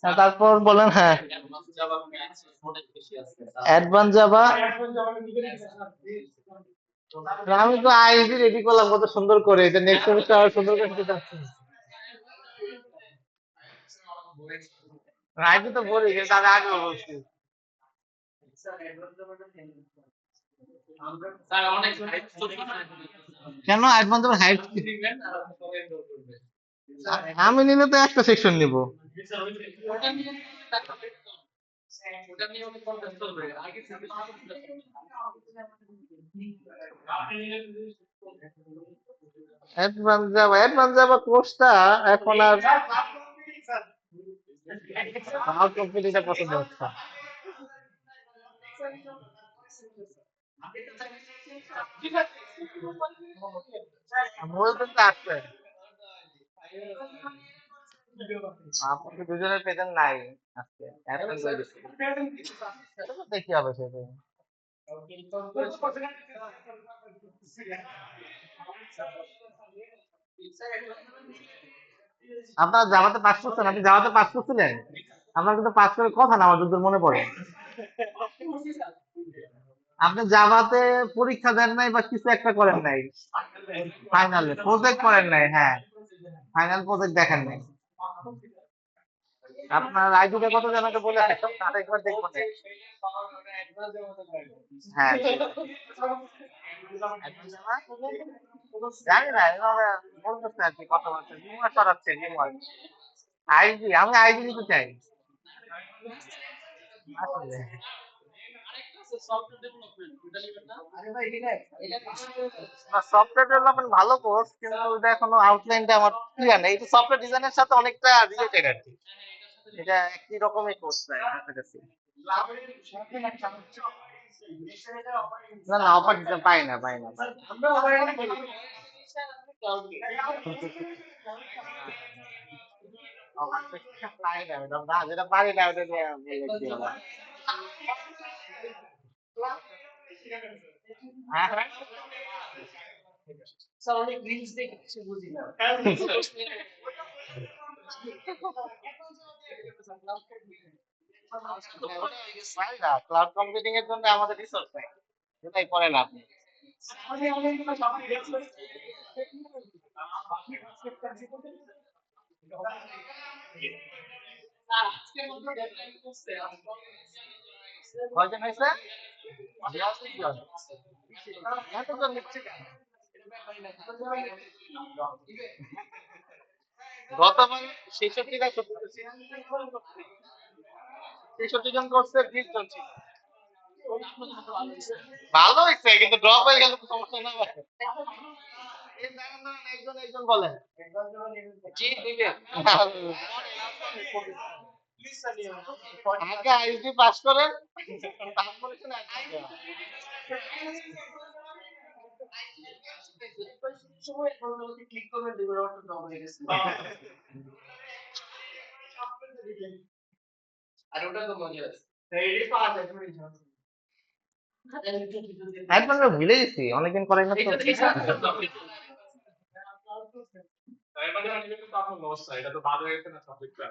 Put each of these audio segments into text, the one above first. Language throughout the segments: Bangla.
হ্যাঁ, তারপর বলেন। হ্যাঁ, অ্যাডভান্স যাবা। আমি তো আইজি রেডি করলাম কত সুন্দর করে, এটা নেক্সট সেমিস্টার আরো সুন্দর করে দিতে চাচ্ছি। আইজি তো বলি, কিন্তু আমি আগে বলছি। কেন অ্যাডভান্স যাবার হাইট? আমি নিলে তো একটা সেকশন নিব। অ্যাডভান্স যাবা কোর্সটা এখন আর ক্লাউড কম্পিউটিংটা পছন্দ হচ্ছে। বলতে তো আছে, আপনাকে দুজনের প্রেজেন্ট নাই আজকে, অ্যাবসেন্ট হয়ে গেছে। তো দেখি হবে সেটা। আপনারা জামাতে পাস করছেন? আপনি জামাতে পাস করছিলেন? আপনার কিন্তু পাস করে কথা না, আমার যতদূর মনে পড়ে। আপনি জামাতে পরীক্ষা দেন নাই বা কিছু একটা করেন নাই, ফাইনালে প্রজেক্ট করেন নাই। হ্যাঁ, ফাইনাল প্রজেক্ট দেখেন নাই। আপনার আইডিটা কত জনকে বলে আসতাম, তাটা একবার দেখবো না। হ্যাঁ, জানি না, এভাবে বলতেছে আর কি, কথা বলছে, রিমুভ করাচ্ছে, রিমুভ। আইডি, আমি আইডি নিতে চাই আসলে। না, সফটওয়্যার ডেভেলপমেন্ট ভালো কোর্স, কিন্তু এটা এখনো আউটলাইনটা আমার ক্লিয়ার নেই। এটা সফটওয়্যার ডিজাইনের সাথে অনেকটা রিলেটেড আর কি, এটা একই রকমই কোর্স প্রায় কাছাকাছি। না না, অফার দিতে পাই না, পাই না, পাই না। অফার পাই না, ম্যাডাম, না যেটা পারি না ওটা নিয়ে বললে কি হবে? হ্যাঁ, হ্যাঁ। পাই না, ক্লাউড কম্পিউটিং এর জন্য আমাদের রিসোর্স নাই, এটাই পড়েন আপনি। কয়জন হয়েছে? 42 জন। এতজন নিচ্ছে কেন? গতবার 66 না 63 জন করছে, 20 জন ছিল। ভালো হয়েছে, কিন্তু ড্রপ হয়ে গেলে তো সমস্যা না ভাই। এই দাঁড়ান দাঁড়ান, একজন একজন বলেন। জি দিবেন। আগে আইএসডি পাস করেন, তারপরে শুনে একবার ভুলে গেছি, অনেকদিন করাই না তো।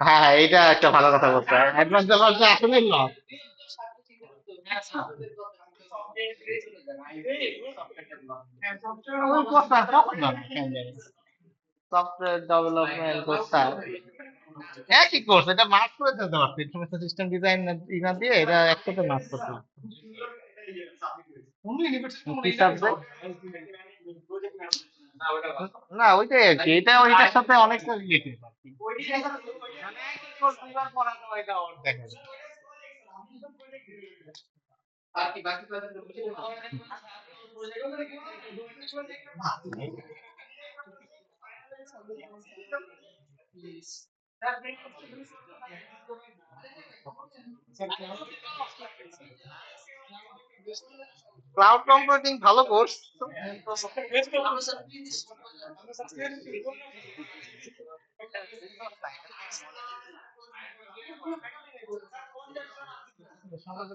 হ্যাঁ হ্যাঁ, এটা একটা ভালো কথা বলতে, অ্যাডভান্স দেওয়ার যে আসলে লস। ওই কোর্সটা তখন না, কেন জানি সফটওয়্যার ডেভেলপমেন্ট কোর্সটা একই কোর্স, এটা মার্চ করে দিতে পারছি, ইনফরমেশন সিস্টেম ডিজাইন না দিয়ে এটা একসাথে মার্চ করতে পারছি। কি সাবজেক্ট? না, ওইটাই আর কি, এটা ওইটার সাথে অনেকটা রিলেটেড আর কি, মানে একই কোর্স দুইবার পড়ানো, এটা ওর দেখা যায়। ক্লাউড কম্পিউটিং ভালো কোর্স,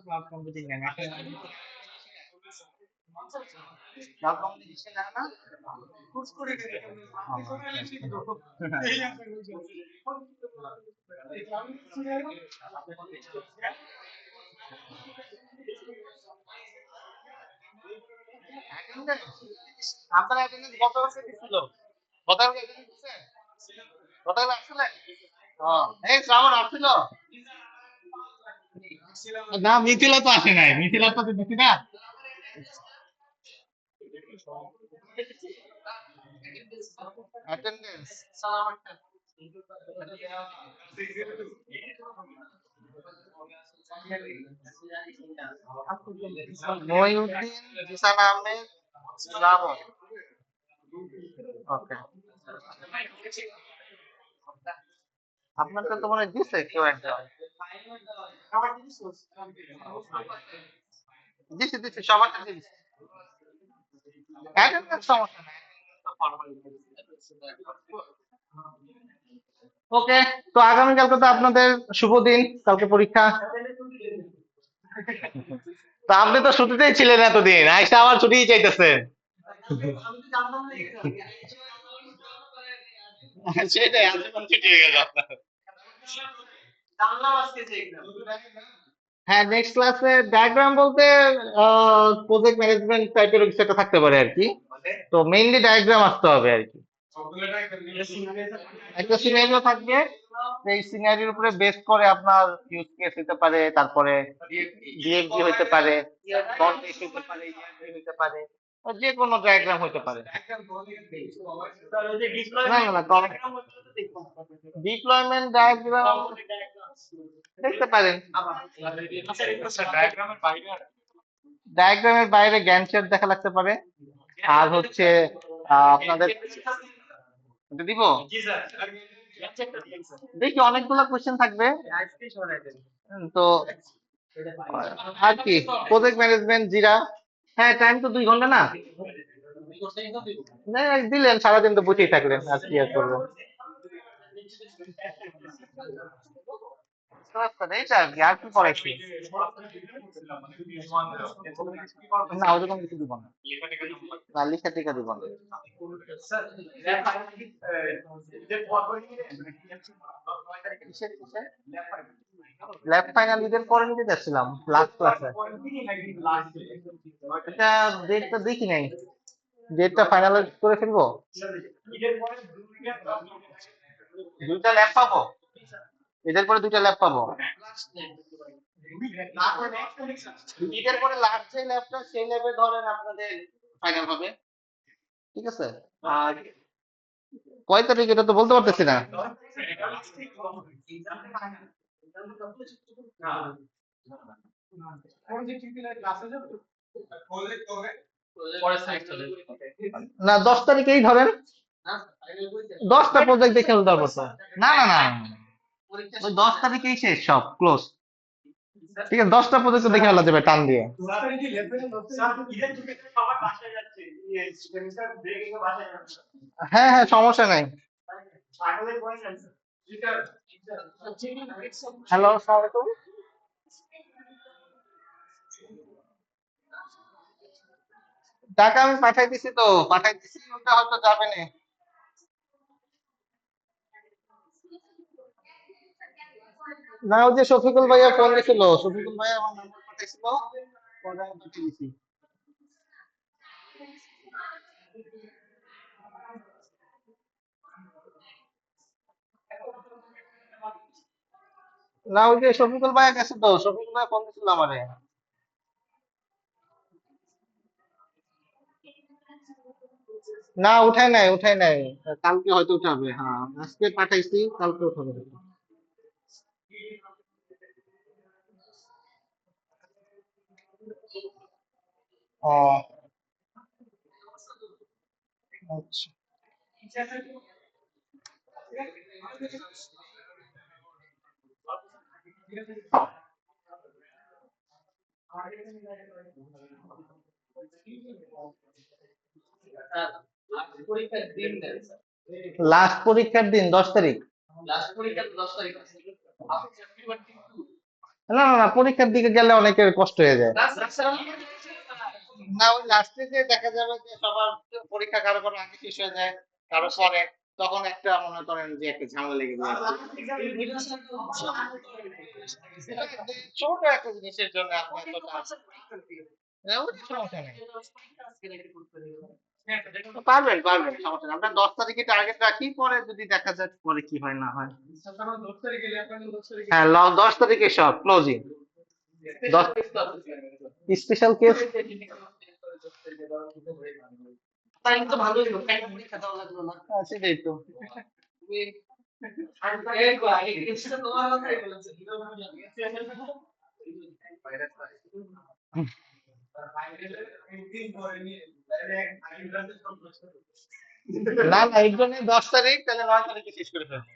ক্লাউড কম্পিউটিং ডাল কম দিচ্ছে না? ও, আপনার অ্যাটেন্ডেন্স গতকালকে দিছিল? গতকালকে অ্যাটেন্ডেন্স দিছে? গতকাল আসলে? ও, এই শ্রাবণ আসছিল? না, মিথিলা তো আসে নাই। মিথিলা তো দিছি না। অ্যাটেন্ডেন্স মহিউদ্দিন, জিসান আহমেদ, শ্রাবণ। ওকে, আপনাকে তো মনে হয় দিছে কেউ একজন। দিছি দিছি, সবার কাছে দিছি। অ্যাটেন্ডেন্স সমস্যা নাই। ওকে, তো আগামীকালকে তো আপনাদের শুভ দিন, কালকে পরীক্ষা। তা আপনি তো ছুটিতেই ছিলেন এতদিন, আইসা আবার ছুটিই চাইতেছেন। সেটাই, আজীবন ছুটি হয়ে গেল আপনার। হ্যাঁ, নেক্সট ক্লাসে ডায়াগ্রাম বলতে প্রজেক্ট ম্যানেজমেন্ট টাইপের কিছু একটা থাকতে পারে আর কি। তো মেইনলি ডায়াগ্রাম আসতে হবে আর কি। একটা সিনারিও থাকবে, এই সিনারিওর উপরে বেস করে আপনার ইউজ কেস হতে পারে, তারপরে ডিএফজি হতে পারে, কনটেক্সট হতে পারে, ইআরডি হতে পারে, যে কোনো ডায়াগ্রাম হতে পারে। না না না, ডিপ্লয়মেন্ট ডায়াগ্রাম দেখতে পারেন। ডায়াগ্রামের বাইরে গ্যান্ট চার্ট দেখা লাগতে পারে। আর হচ্ছে আপনাদের এটা দিব, দেখি অনেকগুলো কোশ্চেন থাকবে। তো আর কি, প্রজেক্ট ম্যানেজমেন্ট, জিরা। হ্যাঁ, টাইম তো 2 ঘন্টা না? না, দিলেন, সারাদিন তো বসেই থাকলেন, আর কি আর করবেন। আচ্ছা, এইটা আর কি, আর কি পড়াইছি? না, ওরকম কিছু দিব না। না, লিখা টিখা দিব না। কিসের কিসের ল্যাব ফাইনাল ঈদের পরে নিতে যাচ্ছিলাম, লাস্ট ক্লাসে। এটা ডেটটা দেখি নাই, ডেটটা ফাইনালাইজ করে ফেলবো। 2টা ল্যাব পাবো? ঈদের পরে 2টা ল্যাব পাবো? ঈদের পরে লাস্ট যে ল্যাবটা, সেই ল্যাবে ধরেন আপনাদের ফাইনাল হবে, ঠিক আছে? আর কয় তারিখ এটা তো বলতে পারতেছি না। না, 10 তারিখেই ধরেন। 10টা প্রজেক্ট দেখে ফেলতে পারবো তো। না না না, ওই 10 তারিখেই শেষ, সব ক্লোজ। ঠিক আছে, 10টা প্রজেক্ট দেখে ফেলা যাবে টান দিয়ে। হ্যাঁ হ্যাঁ, সমস্যা নাই। হ্যালো, আসসালামু আলাইকুম। টাকা আমি পাঠাই দিছি, তো পাঠাই দিছি, ওটা হয়তো যাবে না। না, ওই যে শফিকুল ভাইয়া ফোন দিছিল, শফিকুল ভাইয়া আমার নাম্বার পাঠাইছিল, পরে আমি পাঠিয়ে দিছি। না, ওই যে শফিকুল ভাইয়া গেছে, তো শফিকুল ভাইয়া ফোন দিছিল আমারে। না, উঠায় নাই, উঠায় নাই। কালকে হয়তো উঠাবে, হ্যাঁ, আজকে পাঠাইছি, কালকে উঠাবে হয়তো। ও, আচ্ছা। লাস্ট পরীক্ষার দিন 10 তারিখ? না না না, পরীক্ষার দিকে গেলে অনেকের কষ্ট হয়ে যায়। না, ওই লাস্টে যে দেখা যাবে যে সবার পরীক্ষা কারো কারো আগে শেষ হয়ে যায়, কারো পরে, তখন একটা মনে করেন যে একটা ঝামেলা লেগে যায় আর কি। ছোট একটা জিনিসের জন্য আপনি এতটা, ওটা সমস্যা নেই। পারবেন পারবেন, সমস্যা নেই। আমরা 10 তারিখে টার্গেট রাখি, পরে যদি দেখা যাক পরে কি হয় না হয়। হ্যাঁ, 10 তারিখে সব ক্লোজিং। 10 special case. টাইম তো ভালোই হলো, টাইম পরীক্ষা দেওয়া লাগলো না। সেটাই তো। না না, এই জন্য 10 তারিখ, তাহলে 9 তারিখে শেষ করে ফেলবো।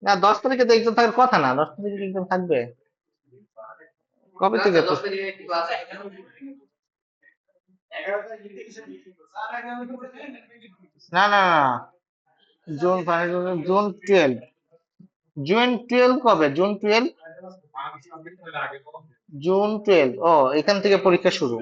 না, 10 তারিখে তো এক্সাম থাকার কথা না, 10 তারিখে এক্সাম থাকবে। কবে থেকে না না না, জুন 12। জুন 12 কবে? জুন 12। ও, এখান থেকে পরীক্ষা শুরু।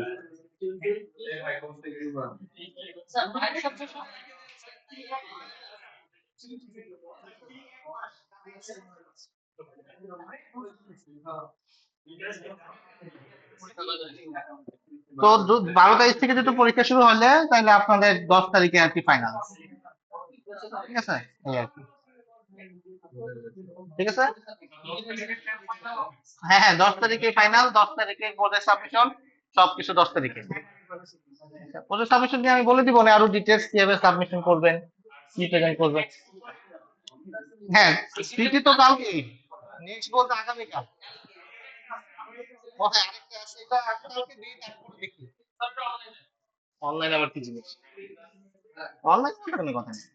তো 12 তারিখ থেকে যেহেতু পরীক্ষা শুরু হলে, তাহলে আপনাদের 10 তারিখে আর কি ফাইনাল। ঠিক আছে, এই আর কি। ঠিক আছে। হ্যাঁ হ্যাঁ, 10 তারিখে ফাইনাল, 10 তারিখে বোর্ডের সাবমিশন, সবকিছু 10 তারিখে। বোর্ডের সাবমিশন নিয়ে আমি বলে দিব না, আরো ডিটেলস কিভাবে সাবমিশন করবেন, কি প্রেজেন্ট করবেন। হ্যাঁ, সিটি তো কালকে, নেক্সট বলতে আগামীকাল। ও হ্যাঁ, আরেকটা আছে, এটা কালকে দিই, তারপরে দেখি। অনলাইন আবার কি জিনিস? অনলাইন কোনো কথা নেই।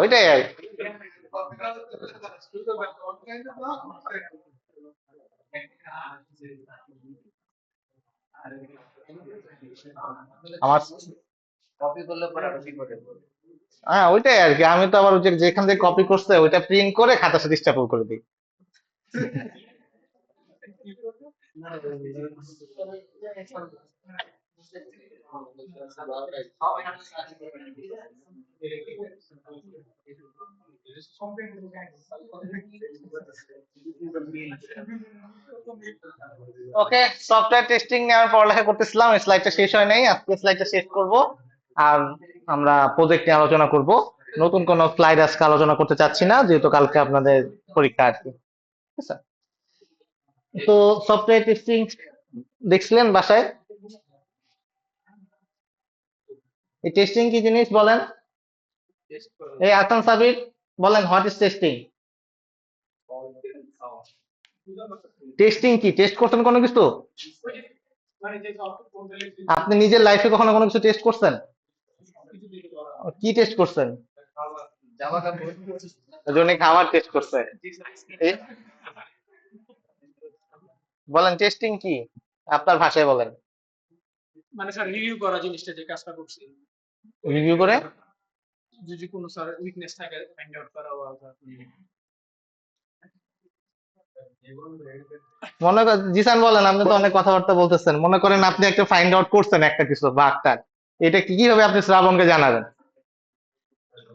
ওইটাই আর কি। আমার, হ্যাঁ ওইটাই আর কি, আমি তো আবার ওই যেখান থেকে কপি করছে ওইটা প্রিন্ট করে খাতার সাথে স্ট্যাপল করে দিই। ওকে, সফটওয়্যার টেস্টিং নিয়ে আমি পড়ালেখা করতেছিলাম, স্লাইডটা শেষ হয় নাই, আজকে স্লাইডটা শেষ করব। আর আমরা প্রজেক্ট নিয়ে আলোচনা করব। নতুন কোন স্লাইড আজকে আলোচনা করতে চাচ্ছি না, যেহেতু কালকে আপনাদের পরীক্ষা আর কি। ঠিক আছে। তো সফটওয়্যার টেস্টিং দেখছিলেন বাসায়? এই টেস্টিং কি জিনিস বলেন? এই আসান সাবির, বলেন হোয়াট ইজ টেস্টিং? টেস্টিং কি? টেস্ট করছেন কোনো কিছু? আপনি নিজের লাইফে কখনো কোনো কিছু টেস্ট করছেন? কি টেস্ট করছেন? জন্য খাবার টেস্ট করছে। এ, বলেন টেস্টিং কি, আপনার ভাষায় বলেন। রিভিউ করে, মনে করেন জিসান বলেন, আপনি তো অনেক কথাবার্তা বলতেছেন, মনে করেন আপনি একটা ফাইন্ড আউট করছেন একটা কিছু বাগটার, এটা কি কিভাবে আপনি শ্রাবণকে জানাবেন?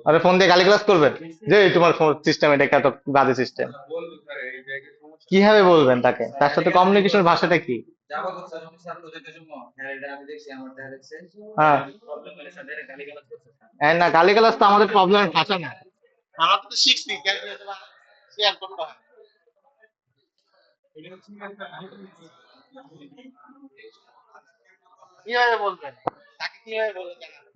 আরে ফোন দিয়ে গালিগালাজ করবেন যে এই তোমার সিস্টেম এটা কত বাজে সিস্টেম? কিভাবে বলবেন তাকে, তার সাথে কমিউনিকেশন ভাষাটা কি? হ্যাঁ, না গালিগালাজ তো আমাদের প্রবলেমের ভাষা না, আমরা তো শিখছি শেয়ার করতে হয়। কিভাবে বলবেন, তাকে কিভাবে বলবেন জানাবেন?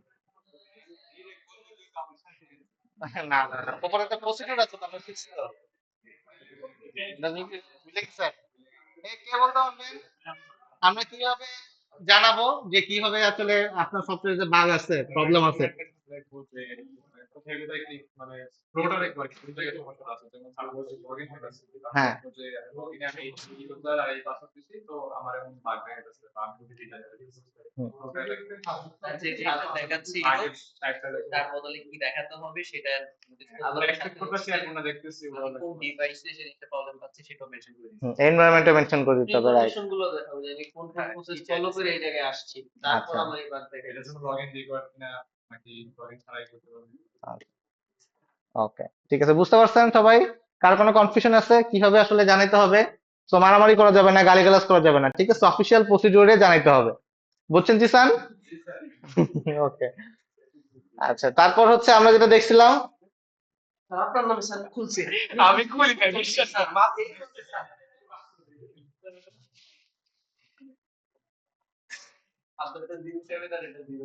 না না না, ওপরে একটা প্রসিডিউর আছে, তো আমরা শিখছি তো। এটা বুঝলে কি স্যার? কে বলতে পারবেন আমরা কিভাবে জানাবো যে কিভাবে আসলে আপনার সফটওয়্যারে যে বাগ আছে, প্রবলেম আছে? হ্যাঁ হুম। তার বদলে কি দেখাতে হবে সেটা কোন ডিভাইসে সেটা প্রবলেম পাচ্ছে সেটাও মেনশন করে দিতে হবে। এনভায়রনমেন্টে মেনশন করে দিতে হবে, রাইট। ইনফরমেশন গুলো দেখাবো যে আমি কোন কোন প্রসেস ফলো করে এই জায়গায় আসছি, তারপর আচ্ছা আমার এই বাগ দেখা ওকে, ঠিক আছে, বুঝতে পারছেন সবাই? কার কোনো কনফিউশন আছে কিভাবে আসলে জানাইতে হবে? তো মারামারি করা যাবে না, গালিগালাজ করা যাবে না, ঠিক আছে, অফিসিয়াল প্রসিডিউরে জানাইতে হবে। বুঝছেন জিসান? ওকে, আচ্ছা, তারপর হচ্ছে আমরা যেটা দেখছিলাম, আপনার নামে স্যার খুলছে। আমি খুলি না, বিশ্বাস স্যার। আপনাদের দিন সেভেন আর এটা দিন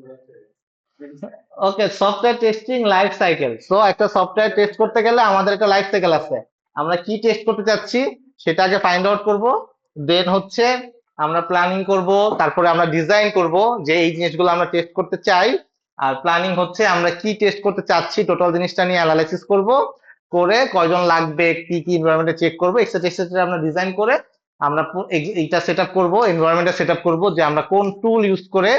okay, software testing life cycle. So একটা সফটওয়্যার টেস্ট করতে গেলে আমাদের একটা লাইফ সাইকেল আছে। আমরা কি টেস্ট করতে চাচ্ছি সেটা আগে ফাইন্ড আউট করব, দেন হচ্ছে আমরা প্ল্যানিং করব, তারপরে আমরা ডিজাইন করব যে এই জিনিসগুলো আমরা টেস্ট করতে চাই। আর প্ল্যানিং হচ্ছে আমরা কি টেস্ট করতে চাচ্ছি টোটাল জিনিসটা নিয়ে অ্যানালাইসিস করব, করে কয়জন লাগবে, কি কি এনভায়রনমেন্টে চেক করব, এক্সেট্রা এক্সেট্রা আমরা ডিজাইন করে আমরা এইটা সেট আপ করবো, এনভায়রনমেন্টটা সেট আপ করবো যে আমরা কোন টুল ইউজ করে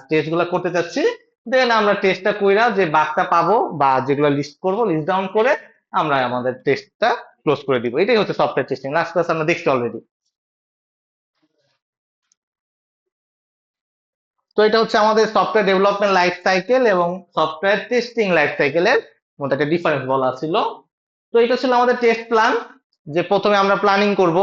টেস্ট গুলা করতে চাচ্ছি। দেন আমরা টেস্টটা কইরা যে বাগটা পাবো বা যেগুলো লিস্ট করব, লিস্ট ডাউন করে আমরা আমাদের টেস্টটা ক্লোজ করে দিব। এটাই হচ্ছে সফটওয়্যার টেস্টিং। লাস্ট ক্লাস আমরা দেখছি অলরেডি। তো এটা হচ্ছে আমাদের সফটওয়্যার ডেভেলপমেন্ট লাইফ সাইকেল এবং সফটওয়্যার টেস্টিং লাইফ সাইকেলের মধ্যে একটা ডিফারেন্স বলা ছিল। তো এটা ছিল আমাদের টেস্ট প্ল্যান, যে প্রথমে আমরা প্ল্যানিং করব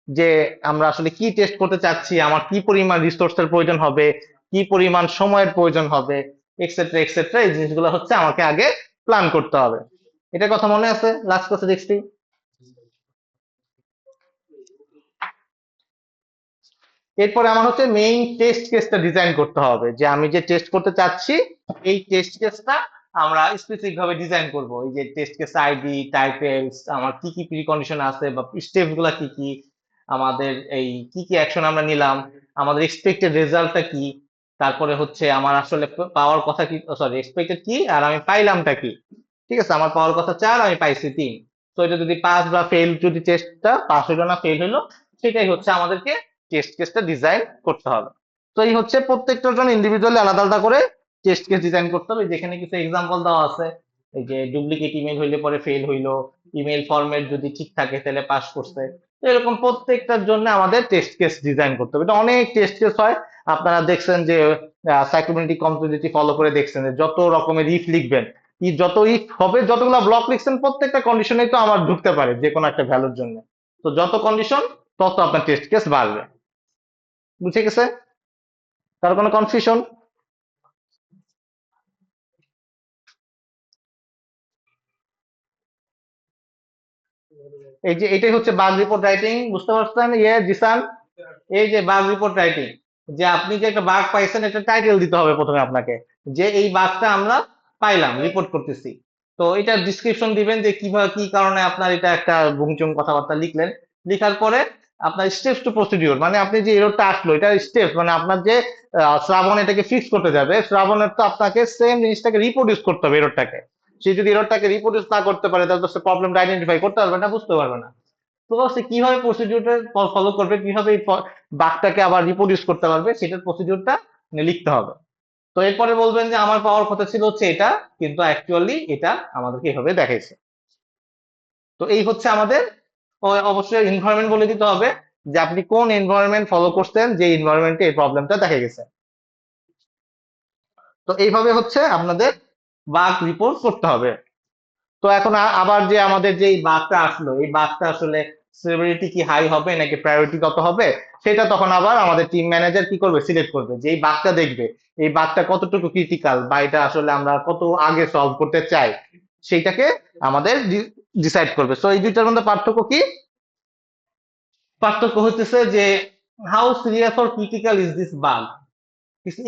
যে আমরা আসলে কি টেস্ট করতে চাচ্ছি, আমার কি পরিমাণ রিসোর্সের প্রয়োজন হবে, কি পরিমাণ সময়ের প্রয়োজন হবে, এক্সেট্রা এক্সেট্রা, এই জিনিসগুলো হচ্ছে আমাকে আগে প্ল্যান করতে হবে। এটার কথা মনে আছে? লাস্ট ক্লাসে দেখছি। এরপরে আমার হচ্ছে মেইন টেস্ট কেসটা ডিজাইন করতে হবে, যে আমি যে টেস্ট করতে চাচ্ছি এই টেস্ট কেসটা আমরা স্পেসিফিক ভাবে ডিজাইন করব। এই যে টেস্ট কেস আইডি, টাইটেলস, আমার কি কি প্রিকন্ডিশন আছে বা স্টেপস গুলা কি কি, আমাদের এই কি কি অ্যাকশন আমরা নিলাম, আমাদের এক্সপেক্টেড রেজাল্টটা কি, তারপরে হচ্ছে আমার আসলে পাওয়ার কথা কি, সরি এক্সপেক্টেড কি আর আমি পাইলামটা কি। ঠিক আছে, আমার পাওয়ার কথা 4, আমি পাইছি 3। তো এটা যদি পাস বা ফেল, যদি টেস্টটা পাস হইলো না ফেল হইলো, সেটাই হচ্ছে আমাদেরকে টেস্ট কেসটা ডিজাইন করতে হবে। তো এই হচ্ছে প্রত্যেকটার জন্য ইন্ডিভিজুয়ালি আলাদা আলাদা করে টেস্ট কেস ডিজাইন করতে হবে। যেখানে কিছু এক্সাম্পল দেওয়া আছে, এই যে ডুপ্লিকেট ইমেল হইলে পরে ফেল হইলো, ইমেল ফরম্যাট যদি ঠিক থাকে তাহলে পাস করছে। তো এরকম প্রত্যেকটার জন্য আমাদের টেস্ট কেস ডিজাইন করতে হবে। এটা অনেক টেস্ট কেস হয়। আপনারা দেখছেন যে সাইক্লোমেটিক কমপ্লেক্সিটি ফলো করে দেখছেন যে যত রকমের ইফ লিখবেন, যত ইফ হবে, যতগুলা ব্লক লিখছেন, প্রত্যেকটা কন্ডিশনেই তো আমার ঢুকতে পারে যে কোনো একটা ভ্যালুর জন্য। তো যত কন্ডিশন তত আপনার টেস্ট কেস বাড়বে। বুঝে গেছে? তার কোনো কনফিউশন? এই যে এটাই হচ্ছে বাগ রিপোর্ট রাইটিং, বুঝতে পারছেন? জিসান, এই যে বাগ রিপোর্ট রাইটিং, যে আপনি যে একটা বাগ পাইছেন একটা টাইটেল দিতে হবে প্রথমে আপনাকে, যে এই বাগটা আমরা পাইলাম, রিপোর্ট করতেছি। তো এটা ডিসক্রিপশন দিবেন যে কিভাবে কি কারণে আপনার এটা একটা বুংচুং কথাবার্তা লিখলেন। লিখার পরে আপনার স্টেপস টু প্রসিডিওর, মানে আপনি যে এররটা আসলো এটা স্টেপস, মানে আপনার যে শ্রাবণ এটাকে ফিক্স করতে যাবে, শ্রাবণের তো আপনাকে সেম জিনিসটাকে রিপ্রোডিউস করতে হবে এররটাকে। সে যদি এররটাকে রিপ্রোডিউস না করতে পারে তাহলে তো সে প্রবলেমটা আইডেন্টিফাই করতে পারবে না, বুঝতে পারবে না। তো সে কিভাবে প্রসিডিউরটা ফলো করবে, কিভাবে এই বাগটাকে আবার রিপ্রোডিউস করতে পারবে, সেটার প্রসিডিউরটা লিখতে হবে। তো এরপরে বলবেন যে আমার পাওয়ার কথা ছিল হচ্ছে এটা, কিন্তু অ্যাকচুয়ালি এটা আমাদেরকে এভাবে দেখাইছে। তো এই হচ্ছে আমাদের, অবশ্যই এনভায়রনমেন্ট বলে দিতে হবে যে আপনি কোন এনভায়রনমেন্ট ফলো করছেন, যে এনভায়রনমেন্টে এই প্রবলেমটা দেখা গেছে। তো এইভাবে হচ্ছে আপনাদের বাগ রিপোর্ট করতে হবে। তো এখন আবার যে আমাদের যে এই বাগটা আসলো, এই বাগটা আসলে সিভিয়ারিটি কি হাই হবে নাকি প্রায়োরিটি কত হবে, সেটা তখন আবার আমাদের টিম ম্যানেজার কি করবে, সিলেক্ট করবে যে এই বাগটা দেখবে এই বাগটা কতটুকু ক্রিটিক্যাল বা এটা আসলে আমরা কত আগে সলভ করতে চাই, সেইটাকে আমাদের ডিসাইড করবে। সো এই দুইটার মধ্যে পার্থক্য কি? পার্থক্য হইতেছে যে how serious or critical is this bug,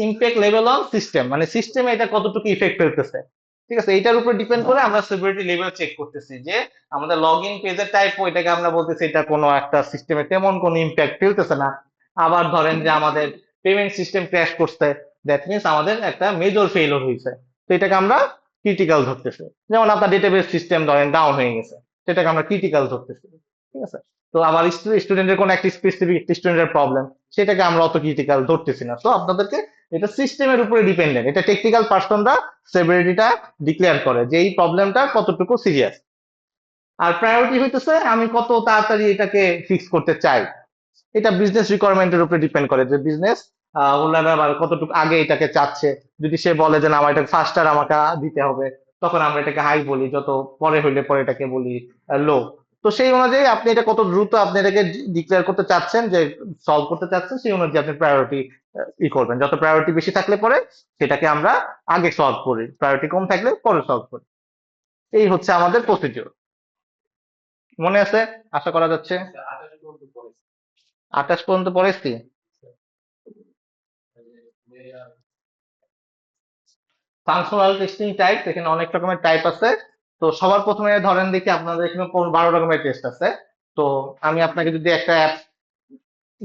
impact level on system, মানে সিস্টেমে এটা কতটুকু ইফেক্ট ফেলতেছে। ঠিক আছে, এইটার উপর ডিপেন্ড করে আমরা সিভিয়ারিটি লেভেল চেক করতেছি, যে আমাদের লগ ইন পেজের টাইপ, ওইটাকে আমরা বলতেছি এটা কোনো একটা সিস্টেমে তেমন কোনো ইম্প্যাক্ট ফেলতেছে না। আবার ধরেন যে আমাদের পেমেন্ট সিস্টেম ক্র্যাশ করছে, দ্যাট মিনস আমাদের একটা মেজর ফেইলিওর হয়েছে, তো এটাকে আমরা ক্রিটিক্যাল ধরতেছে। যেমন আপনার ডেটাবেস সিস্টেম ধরেন ডাউন হয়ে গেছে, সেটাকে আমরা ক্রিটিক্যাল ধরতেছি, ঠিক আছে। তো আবার স্টুডেন্টের কোনো একটা স্পেসিফিক স্টুডেন্টের প্রবলেম, সেটাকে আমরা অত ক্রিটিক্যাল ধরতেছি না। তো আপনাদেরকে এটা সিস্টেমের উপরে ডিপেন্ডেন্ট, এটা টেকনিক্যাল পার্সনরা সেভারিটিটা ডিক্লেয়ার করে যে এই প্রবলেমটা কতটুকু সিরিয়াস। আর প্রায়োরিটি হইতেছে আমি কত তাড়াতাড়ি এটাকে ফিক্স করতে চাই। এটা বিজনেস রিকোয়ারমেন্টের উপরে ডিপেন্ড করে যে বিজনেস ওনারা আবার কতটুকু আগে এটাকে চাচ্ছে। যদি সে বলে যে না আমার এটা ফাস্টার আমাকে দিতে হবে, তখন আমরা এটাকে হাই বলি, যত পরে হইলে পরে এটাকে বলি লো। তো সেই অনুযায়ী আপনি এটা কত দ্রুত আপনি এটাকে ডিক্লেয়ার করতে চাচ্ছেন, যে সলভ করতে চাচ্ছেন, সেই অনুযায়ী আপনি প্রায়োরিটি করবেন। যত প্রায়োরিটি বেশি থাকলে পরে সেটাকে আমরা আগে সলভ করি, প্রায়োরিটি কম থাকলে পরে সলভ করি। এই হচ্ছে আমাদের প্রসিডিউর। মনে আছে? আশা করা যাচ্ছে। 28 পর্যন্ত পড়েছি। ফাংশনাল টেস্টিং টাইপ, এখানে অনেক রকমের টাইপ আছে। তো সবার প্রথমে ধরেন দেখি আপনাদের এখানে 12 রকমের টেস্ট আছে। তো আমি আপনাকে যদি একটা অ্যাপ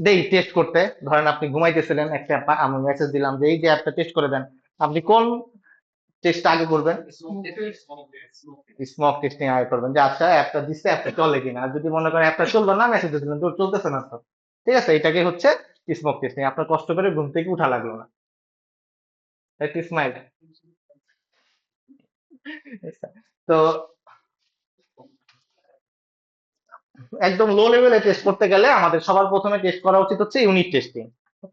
দেই টেস্ট করতে, ধরেন আপনি ঘুমাইতেছিলেন, একটা আমি মেসেজ দিলাম যে এই যে অ্যাপটা টেস্ট করে দেন, আপনি কোন টেস্ট আগে করবেন? স্মোক টেস্টিং আগে করবেন, যে আচ্ছা অ্যাপটা দিচ্ছে, অ্যাপটা চলে কিনা। আর যদি মনে করেন অ্যাপটা চলবে না, মেসেজ দিচ্ছিলেন তো চলতেছে না তো, ঠিক আছে, এটাকে হচ্ছে স্মোক টেস্টিং। আপনার কষ্ট করে ঘুম থেকে উঠা লাগলো না। স্মাইল। তো একদম লো লেভেলে টেস্ট করতে গেলে আমাদের সবার প্রথমে টেস্ট করা উচিত হচ্ছে ইউনিট টেস্টিং।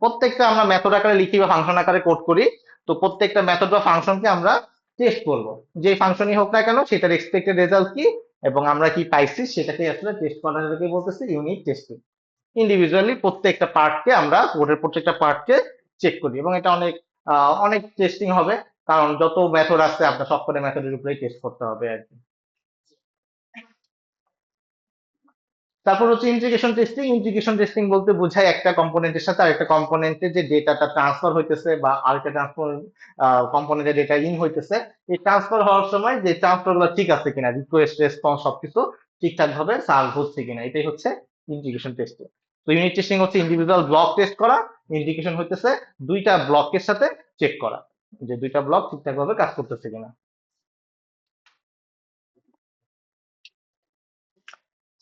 প্রত্যেকটা আমরা মেথড আকারে লিখি বা ফাংশন আকারে কোড করি। তো প্রত্যেকটা মেথড বা ফাংশনকে আমরা টেস্ট করব, যে ফাংশনই হোক না কেন সেটার এক্সপেক্টেড রেজাল্ট কি এবং আমরা কি পাইছি সেটাকে আসলে টেস্ট করাটাকে বলতেছি ইউনিট টেস্টিং। ইন্ডিভিজুয়ালি প্রত্যেকটা পার্টকে আমরা কোডের প্রত্যেকটা পার্টকে চেক করি, এবং এটা অনেক অনেক টেস্টিং হবে, কারণ যত মেথড আছে আপনার সবকটা মেথডের উপরেই টেস্ট করতে হবে আর কি। তারপর হচ্ছে ইন্টিগ্রেশন টেস্টিং। ইন্টিগ্রেশন টেস্টিং বলতে বোঝায় একটা কম্পোনেন্টের সাথে আরেকটা কম্পোনেন্টের যে ডেটাটা ট্রান্সফার হইতেছে বা আরেকটা ট্রান্সফার কম্পোনেন্টের ডেটা ইন হইতেছে, এই ট্রান্সফার হওয়ার সময় যে ট্রান্সফার গুলো ঠিক আছে কিনা, রিকোয়েস্ট রেসপন্স সবকিছু ঠিকঠাক ভাবে সার্ভ হচ্ছে কিনা, এটাই হচ্ছে ইন্টিগ্রেশন টেস্টিং। তো ইউনিট টেস্টিং হচ্ছে ইন্ডিভিজুয়াল ব্লক টেস্ট করা, ইন্টিগ্রেশন হইতেছে দুইটা ব্লকের সাথে চেক করা যে দুইটা ব্লক ঠিকঠাক ভাবে কাজ করতেছে কিনা।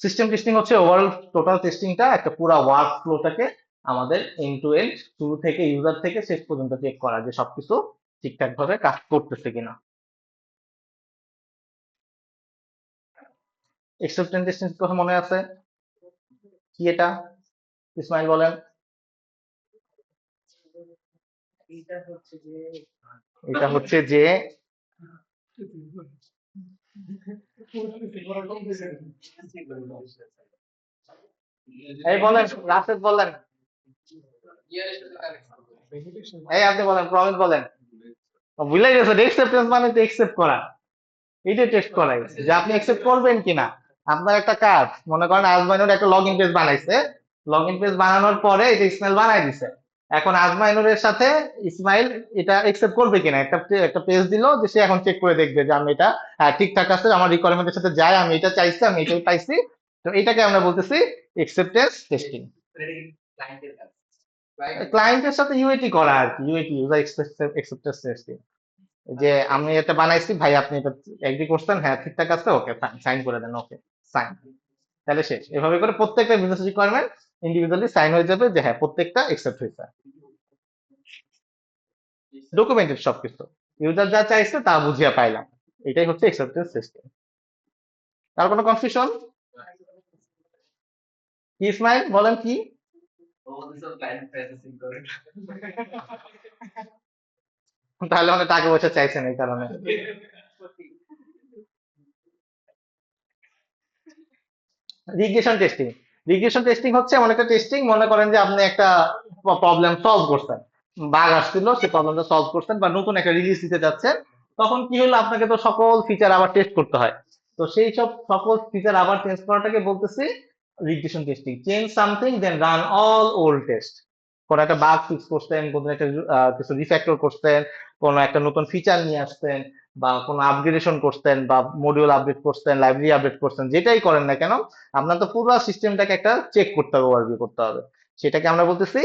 সিস্টেম টেস্টিং হচ্ছে ওভারঅল টোটাল টেস্টিংটা, একটা পুরো ওয়ার্ক ফ্লোটাকে আমাদের এন্ড টু এন্ড, শুরু থেকে ইউজার থেকে শেষ পর্যন্ত চেক করা যে সবকিছু ঠিকঠাক ভাবে কাজ করতেছে কিনা। এক্সেপ্টেন্স টেস্টিং কথা মনে আছে? কি এটা? ইসমাইল বলেন। এটা হচ্ছে যে এই বলেন, রাশেদ বলেন, এই আপনি বলেন, প্রমিত বলেন। ভুলে গেছে, এক্সেপ্টেন্স মানে তো একসেপ্ট করা, এটা টেস্ট করাই যে আপনি একসেপ্ট করবেন কিনা। আপনার একটা কাজ, মনে করেন আজমাইনুর একটা লগ ইন পেজ বানাইছে, লগ ইন পেজ বানানোর পরে এটা ইসমাইল বানাই দিছে। এখন আজমাইনুরের সাথে ইসমাইল এটা একসেপ্ট করবে কিনা, একটা একটা পেজ দিল যে সে এখন চেক করে দেখবে যে আমি এটা ঠিকঠাক আছে, আমার রিকোয়ারমেন্টের সাথে যায়, আমি এটা চাইছি, আমি এটাই পাইছি। তো এটাকে আমরা বলতেছি একসেপ্টেন্স টেস্টিং। ক্লায়েন্টের সাথে ইউএটি করা আর কি, ইউএটি ইউজার একসেপ্টেন্স টেস্টিং, যে আমি এটা বানাইছি ভাই, আপনি এটা এগ্রি করছেন, হ্যাঁ ঠিকঠাক আছে, ওকে সাইন করে দেন, ওকে সাইন, তাহলে শেষ। এভাবে করে প্রত্যেকটা বিজনেস রিকোয়ারমেন্ট ইন্ডিভিজুয়ালি সাইন হয়ে যাবে যে হ্যাঁ প্রত্যেকটা একসেপ্ট হয়েছে, ডকুমেন্টেড সবকিছু, ইউজার যা চাইছে তা বুঝিয়ে পাইলাম। এটাই হচ্ছে একসেপ্টেন্স সিস্টেম। তার কোনো কনফিউশন? কি ইসমাইল বলেন কি? তাহলে অনেক টাকা পয়সা চাইছেন এই কারণে। Regression testing. রিগ্রেশন টেস্টিং হচ্ছে এমন একটা টেস্টিং, মনে করেন যে আপনি একটা প্রবলেম সলভ করছেন, বাগ আসছিল, সেই প্রবলেমটা সলভ করছেন বা নতুন একটা রিলিজ দিতে যাচ্ছেন, তখন কি হলো আপনাকে তো সকল ফিচার আবার টেস্ট করতে হয়। তো সেই সব সকল ফিচার আবার টেস্ট করাটাকে বলতেছি regression testing. Change something then run all old test. কোন একটা বাগ ফিক্স করছেন, কোন একটা কিছু রিফ্যাক্টর করছেন, কোন একটা নতুন ফিচার নিয়ে আসছেন, বা কোনো আপগ্রেডেশন করছেন, বা মডিউল আপডেট করছেন, লাইব্রেরি আপডেট করছেন, যেটাই করেন না কেন আপনার তো পুরো সিস্টেমটাকে একটা চেক করতে হবে, ওভারভিউ করতে হবে, সেটাকে আমরা বলতেছি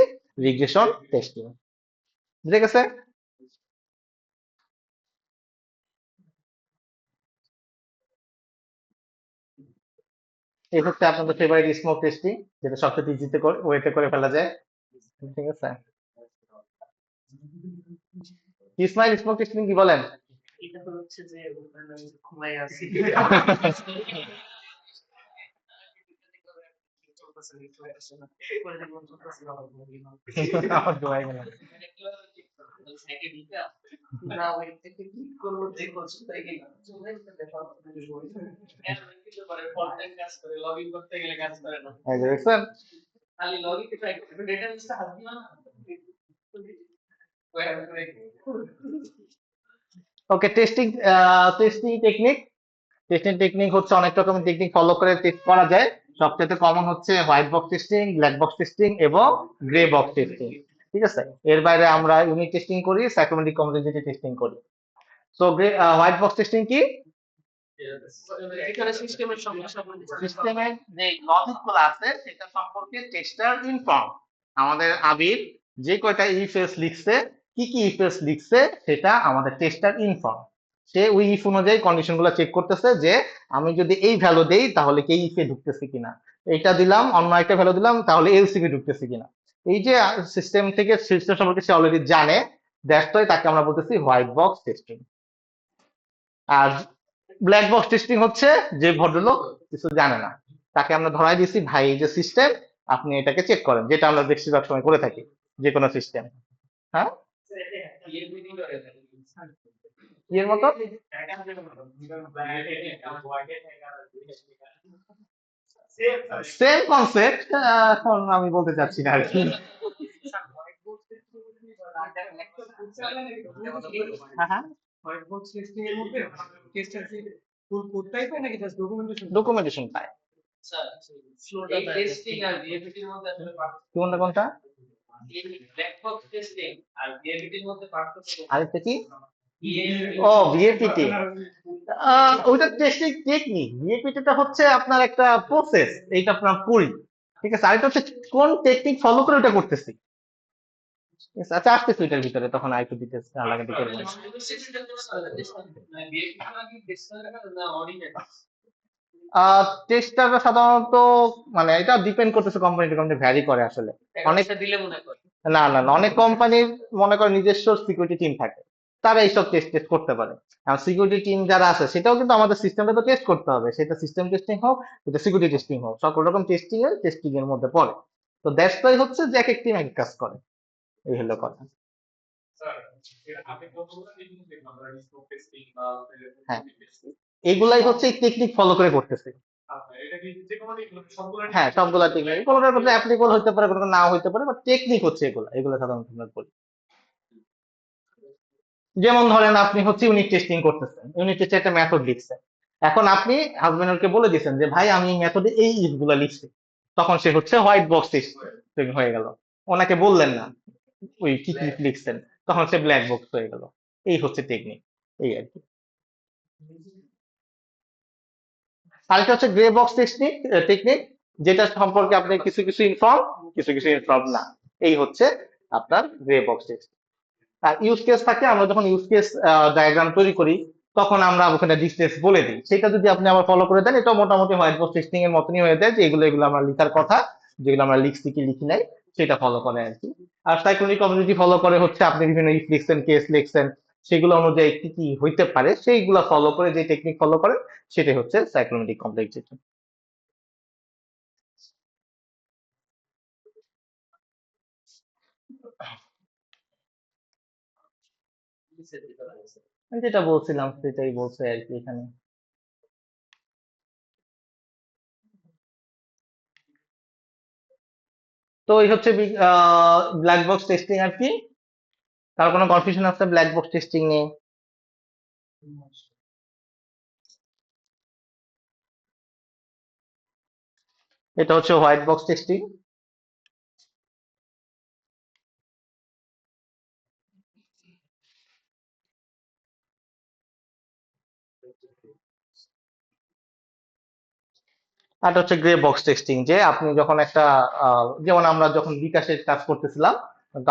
রিগ্রেশন টেস্টিং। বুঝে গেছে? এই হচ্ছে আপনাদের ফেভারিট স্মোক টেস্টিং, যেটা সবচেয়ে ইজিতে ওয়েতে করে ফেলা যায়। ঠিক আছে, ইসমাইল স্মোক টেস্টিং কি বলেন? এটা তো হচ্ছে যে ওখানে আমি ঘুমাই আছি আমার দোয়াই গেল। না ওই থেকে ক্লিক করবো দেখো তাই কি কাজ করে লগ ইন করতে গেলে কাজ করে না এই যে দেখছেন, খালি লগ ইন ট্রাই করতে ডেটা লিস্টে হাত দিও না ওকে। টেস্টিং টেকনিক হচ্ছে অনেক রকমের টেকনিক ফলো করে টেস্ট করা যায়। সবচেয়ে কমন হচ্ছে white box testing, black box testing এবং গ্রে বক্স টেস্টিং। ঠিক আছে, এর বাইরে আমরা ইউনিট টেস্টিং করি, সাইক্লোমেট্রিক কমপ্লেক্সিটি টেস্টিং করি। সো হোয়াইট বক্স টেস্টিং কি? এখানে সিস্টেমের সমস্যা সিস্টেমের যে লজিক গুলো আছে সেটা সম্পর্কে টেস্টার ইনফর্ম। আমাদের আবির যে কয়টা ইফ এলস লিখছে, কি কি ইফ এলস লিখছে, সেটা আমাদের টেস্টার ইনফর্ম। সে ওই ইফ অনুযায়ী কন্ডিশন গুলো চেক করতেছে যে আমি যদি এই ভ্যালু দেই তাহলে কি ইফে ঢুকতেছে কিনা, এইটা দিলাম অন্য একটা ভ্যালু দিলাম তাহলে এলসিকে ঢুকতেছে কিনা। এই যে সিস্টেম থেকে সিস্টেম সম্পর্কে সে অলরেডি জানে, দ্যাটস ওয়াই তাকে আমরা বলতেছি হোয়াইট বক্স টেস্টিং। আর ব্ল্যাক বক্স টেস্টিং হচ্ছে যে ভদ্রলোক কিছু জানে না, তাকে আমরা ধরাই দিছি ভাই এই যে সিস্টেম, আপনি এটাকে চেক করেন, যেটা আমরা বেশিরভাগ সময় করে থাকি যে কোনো সিস্টেম। হ্যাঁ, এর মতো সেম কনসেপ্ট, এখন আমি বলতে চাচ্ছি না আর কি। হ্যাঁ হ্যাঁ, ডকুমেন্টেশন পায়। এই টেস্টিং আর ভিএফিটির মধ্যে আসলে কোনটা কোনটা? ব্ল্যাক বক্স টেস্টিং আর ভিএফিটির মধ্যে পার্থক্য আরেকটা কি? ও ভিএপিটি, ওইটা টেস্টিং টেকনিক। ভিএপিটিটা হচ্ছে আপনার একটা প্রসেস, এইটা আপনার করি। ঠিক আছে, আরেকটা হচ্ছে কোন টেকনিক ফলো করে ওটা করতেছি। ঠিক আছে, আচ্ছা আসতেছি ওইটার ভিতরে, তখন আরেকটু ডিটেলস আলাদা করবো। টেস্টাররা সাধারণত মানে এটা ডিপেন্ড করতেছে কোম্পানি টু কোম্পানি, ভ্যারি করে আসলে। অনেক দিলে মনে করে না না না, অনেক কোম্পানির মনে করে নিজস্ব সিকিউরিটি টিম থাকে, তারা এইসব টেস্ট টেস্ট করতে পারে। আর সিকিউরিটি টিম যারা আছে সেটাও কিন্তু আমাদের সিস্টেমটা তো টেস্ট করতে হবে, সেটা সিস্টেম টেস্টিং হোক, সেটা সিকিউরিটি টেস্টিং হোক, সকল রকম টেস্টিং এর মধ্যে পড়ে। তো দ্যাটস ওয়াই হচ্ছে যে এক এক টিম এক এক কাজ করে, এই হলো কথা। হ্যাঁ, এগুলাই হচ্ছে টেকনিক ফলো করে করতেছে। হ্যাঁ, সবগুলা টেকনিক, কোনোটার মধ্যে অ্যাপ্লিকেবল হতে পারে, কোনোটা নাও হতে পারে, বাট টেকনিক হচ্ছে এগুলা, এগুলো সাধারণত আমরা বলি। যেমন ধরেন আপনি হচ্ছে ইউনিট টেস্টিং করতেছেন, ইউনিট টেস্টে একটা মেথড লিখছেন, এখন আপনি হাজবেন্ডকে বলে দিয়েছেন যে ভাই আমি এই মেথডে এই ইফ গুলা লিখছি, তখন সে হচ্ছে হোয়াইট বক্স টেস্টিং হয়ে গেল। ওনাকে বললেন না ওই কি কি লিখছেন, তখন সে ব্ল্যাক বক্স হয়ে গেল। এই হচ্ছে টেকনিক, এই আর কি। আরেকটা হচ্ছে গ্রে বক্স টেকনিক, যেটা সম্পর্কে আপনি কিছু কিছু ইনফর্ম, কিছু কিছু ইনফর্ম না। এই হচ্ছে আপনার গ্রে বক্স টেস্ট। আর ইউজ কেস থাকে, আমরা যখন ইউজ কেস ডায়াগ্রাম তৈরি করি তখন আমরা ওখানে ডিটেলস বলে দিই, সেটা যদি আপনি আবার ফলো করে দেন এটা মোটামুটি হোয়াইট বক্স টেস্টিং এর মতনই হয়ে যায়, যে এগুলো এগুলো আমরা লিখার কথা, যেগুলো আমরা লিখছি কি লিখি নাই সেটা ফলো করে আর কি। আর সাইক্লোনিক কমিউনিটি ফলো করে হচ্ছে আপনি বিভিন্ন ইফ লিখছেন, কেস লিখছেন, সেগুলো অনুযায়ী কি কি হইতে পারে সেইগুলো ফলো করে, যে টেকনিক ফলো করে সেটাই হচ্ছে সাইক্লোমেট্রিক কমপ্লেক্সিটি। যেটা বলছিলাম সেটাই বলছে আর কি এখানে। তো এই হচ্ছে ব্ল্যাক বক্স টেস্টিং আর কি। তার কোনো কনফিউশন আছে ব্ল্যাক বক্স টেস্টিং নিয়ে? এটা হচ্ছে হোয়াইট বক্স টেস্টিং। আর এটা হচ্ছে গ্রে বক্স টেস্টিং, যে আপনি যখন একটা যেমন আমরা যখন বিকাশের কাজ করতেছিলাম,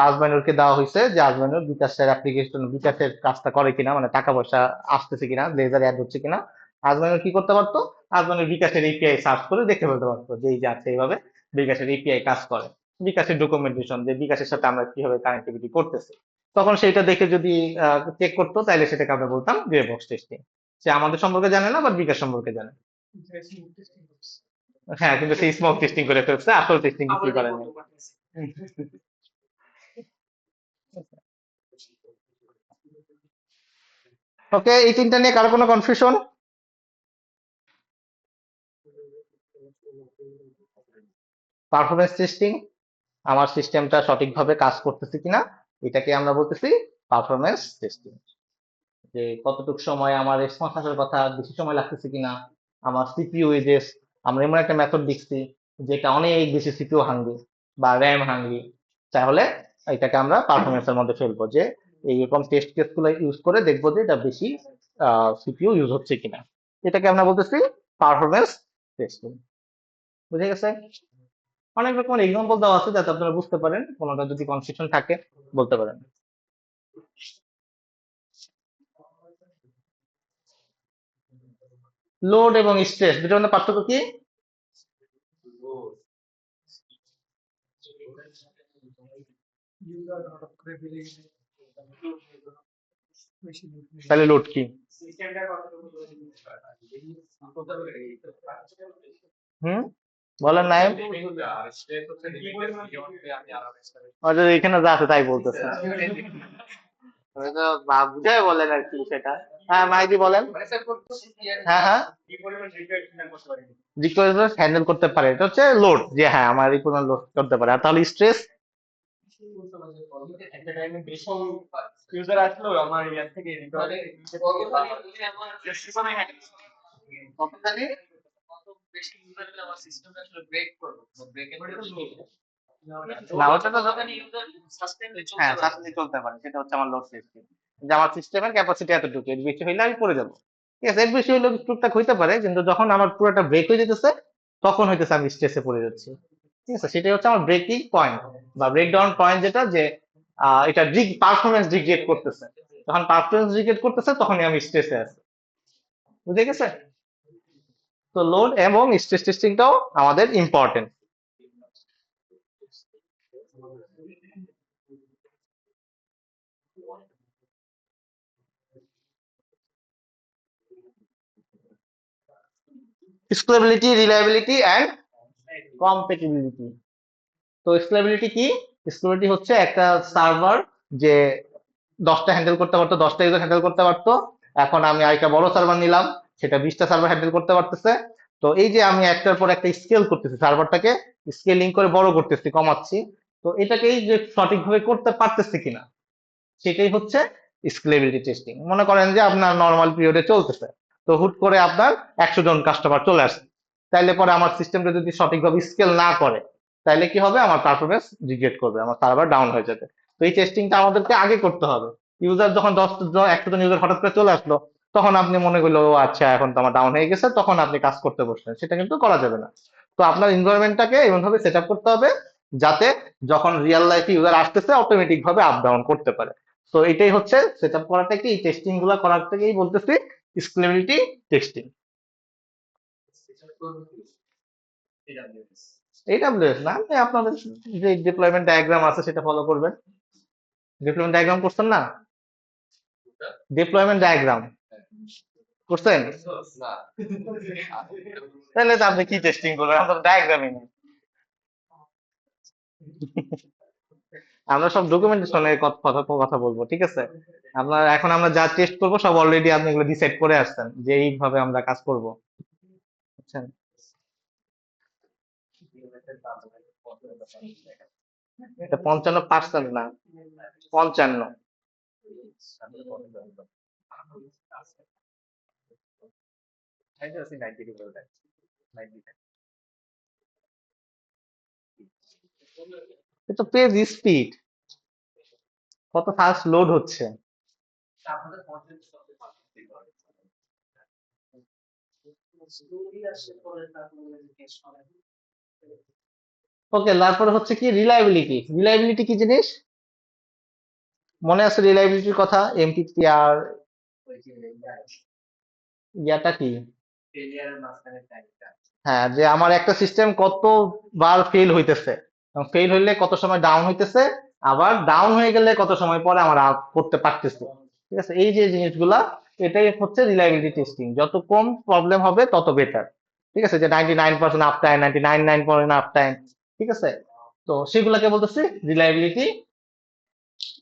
আজমাইনুরকে দেওয়া হয়েছে যে আজমাইনুর বিকাশের অ্যাপ্লিকেশন, বিকাশের কাজটা করে কিনা, মানে টাকা পয়সা আসতেছে কিনা, লেজার অ্যাড হচ্ছে কিনা। আজমাইনুর কি করতে পারতো, আপনার বিকাশের এপিআই সার্চ করে দেখে ফেলতে পারতো যে এই যে আছে এইভাবে বিকাশের এপিআই কাজ করে, বিকাশের ডকুমেন্টেশন যে বিকাশের সাথে আমরা কিভাবে কানেক্টিভিটি করতেছি, তখন সেটা দেখে যদি চেক করতো তাহলে সেটাকে আমরা বলতাম গ্রে বক্স টেস্টিং। সে আমাদের সম্পর্কে জানে না বাট বিকাশ সম্পর্কে জানে। হ্যাঁ, কিন্তু সেই স্মোক টেস্টিং করে ফেলছে, আসল টেস্টিং কিছুই করে না। ওকে, এই তিনটা নিয়ে কারো কোনো কনফিউশন? পারফরমেন্স টেস্টিং, আমার সিস্টেমটা সঠিকভাবে কাজ করতেছে কিনা, এটাকে আমরা বলতেছি পারফরমেন্স টেস্টিং। যে কতটুকু সময় আমার রেসপন্স আসার কথা, বেশি সময় লাগতেছে কিনা, আমার সিপিইউ এজেস, আমরা এমন একটা মেথড দেখছি যেটা অনেক বেশি সিপিইউ হাঙ্গি বা র্যাম হাঙ্গি, তাহলে এটাকে আমরা পারফরমেন্সের মধ্যে ফেলবো, যে এইরকম টেস্ট কেস গুলো ইউজ করে দেখবো যে এটা বেশি সিপিইউ ইউজ হচ্ছে কিনা, এটাকে আমরা বলতেছি পারফরমেন্স টেস্টিং। বুঝে গেছে? অনেক রকমের এক্সাম্পল দেওয়া আছে যাতে আপনারা বুঝতে পারেন, কোনোটা যদি কনফিউশন থাকে বলতে পারেন। লোড এবং স্ট্রেস দুটোর মধ্যে পার্থক্য কি? তাহলে লোড কি? হুম, বলেন নাই, এখানে যা আছে তাই বলতেছে। বুঝাই বলেন আর কি সেটা। হ্যাঁ মাইদি বলেন। হ্যাঁ হ্যাঁ, রিকোয়েস্ট হ্যান্ডেল করতে পারে, এটা হচ্ছে লোড, যে হ্যাঁ আমার এই পরিমাণ লোড করতে পারে। আর তাহলে স্ট্রেস? একটা টাইমে বেশি ইউজার আসলো আমার ইয়ার থেকে রিকভারি কতখানি? কত বেশি ইউজার হলে আমার সিস্টেমটা আসলে ব্রেক করবে, ব্রেকের না ওটা তো যখন ইউজার সাস্টেইনলি হ্যাঁ চলতে পারে। সাস্টেইন চলতে পারে, সেটা হচ্ছে আমার লোড টেস্টিং। যে আমার সিস্টেমের ক্যাপাসিটি এতটুকু, এর বেশি হইলে আমি পড়ে যাবো। ঠিক আছে, এর বেশি হইলে টুকটাক হইতে পারে, কিন্তু যখন আমার পুরোটা ব্রেক হয়ে যেতেছে তখন হইতেছে আমি স্ট্রেসে পড়ে যাচ্ছি। ঠিক আছে, সেটাই হচ্ছে আমার ব্রেকিং পয়েন্ট বা ব্রেকডাউন পয়েন্ট, যেটা যে এটা পারফরমেন্স ডিগ্রেড করতেছে। যখন পারফরমেন্স ডিগ্রেড করতেছে তখনই আমি স্ট্রেসে আছি। বুঝে গেছে? তো লোড এবং স্ট্রেস টেস্টিংটাও আমাদের important. Scalability, reliability and compatibility. তো স্কেলেবিলিটি কি? স্কেলেবিলিটি হচ্ছে একটা সার্ভার যে 10টা হ্যান্ডেল করতে পারতো, 10টা ইউজার হ্যান্ডেল করতে পারতো, এখন আমি আরেকটা বড় সার্ভার নিলাম, সেটা 20টা সার্ভার হ্যান্ডেল করতে পারতেছে। তো এই যে আমি একটার পর একটা স্কেল করতেছি, সার্ভারটাকে স্কেলিং করে বড় করতেছি, কমাচ্ছি, তো এটাকেই যে সঠিকভাবে করতে পারতেছে কিনা সেটাই হচ্ছে স্কেলেবিলিটি টেস্টিং। মনে করেন যে আপনার নর্মাল পিরিয়ডে চলতেছে, তো হুট করে আপনার 100 জন কাস্টমার চলে আসছে, তাইলে পরে আমার সিস্টেমটা যদি সঠিকভাবে স্কেল না করে তাইলে কি হবে? আমার পারফরমেন্স ডিগ্রেড করবে, আমার সার্ভার ডাউন হয়ে যাবে। তো এই টেস্টিংটা আমাদেরকে আগে করতে হবে। ইউজার যখন 100 জন ইউজার হঠাৎ করে চলে আসলো, তখন আপনি মনে করলো ও আচ্ছা এখন তো আমার ডাউন হয়ে গেছে, তখন আপনি কাজ করতে বসলেন, সেটা কিন্তু করা যাবে না। তো আপনার এনভায়রনমেন্টটাকে এমনভাবে সেট আপ করতে হবে যাতে যখন রিয়েল লাইফে ইউজার আসতেছে অটোমেটিক ভাবে আপ ডাউন করতে পারে। তো এটাই হচ্ছে সেট আপ করাটাকে, এই টেস্টিং গুলা করাটাকেই বলতেছি স্কেলেবিলিটি টেস্টিং। AWS না, আপনি আপনাদের যে ডিপ্লয়মেন্ট ডায়াগ্রাম আছে সেটা ফলো করবেন। ডিপ্লয়মেন্ট ডায়াগ্রাম করছেন না? ডিপ্লয়মেন্ট ডায়াগ্রাম করছেন? তাহলে তো আপনি কি টেস্টিং করবেন? আমরা ডায়াগ্রামই নেই। আমরা সব ডকুমেন্টেশনের কথা বলবো, ঠিক আছে? এখন আমরা যা টেস্ট করবো সব অলরেডি আপনি এগুলো ডিসাইড করে আসছেন যে এইভাবে আমরা কাজ করব, বুঝছেন? এটা 55% না, 55। এটা পেজ স্পিড, কত ফাস্ট লোড হচ্ছে। আপনাদের কন্টেন্ট করতে পারতেছি স্টোরি আসে পরে তারপরে কেস করে। ওকে, তারপরে হচ্ছে কি রিলায়েবিলিটি। রিলায়েবিলিটি কি জিনিস মনে আছে? রিলায়েবিলিটির কথা, এমটিটিআর ইয়াটা কি? ফেলিয়ারের মাঝখানে টাইমটা। হ্যাঁ, যে আমার একটা সিস্টেম কতবার ফেল হইতেছে, ফেল হইলে কত সময় ডাউন হইতেছে, আবার ডাউন হয়ে গেলে কত সময় পরে আমার আপ করতে পারতেছে। ঠিক আছে, এই যে জিনিসগুলা, এটাই হচ্ছে রিলায়েবিলিটি টেস্টিং। যত কম প্রবলেম হবে তত বেটার। ঠিক আছে, যে 99% আপ টাইম, 99.9% আপ টাইম, ঠিক আছে, তো সেগুলাকে বলতেছি রিলায়েবিলিটি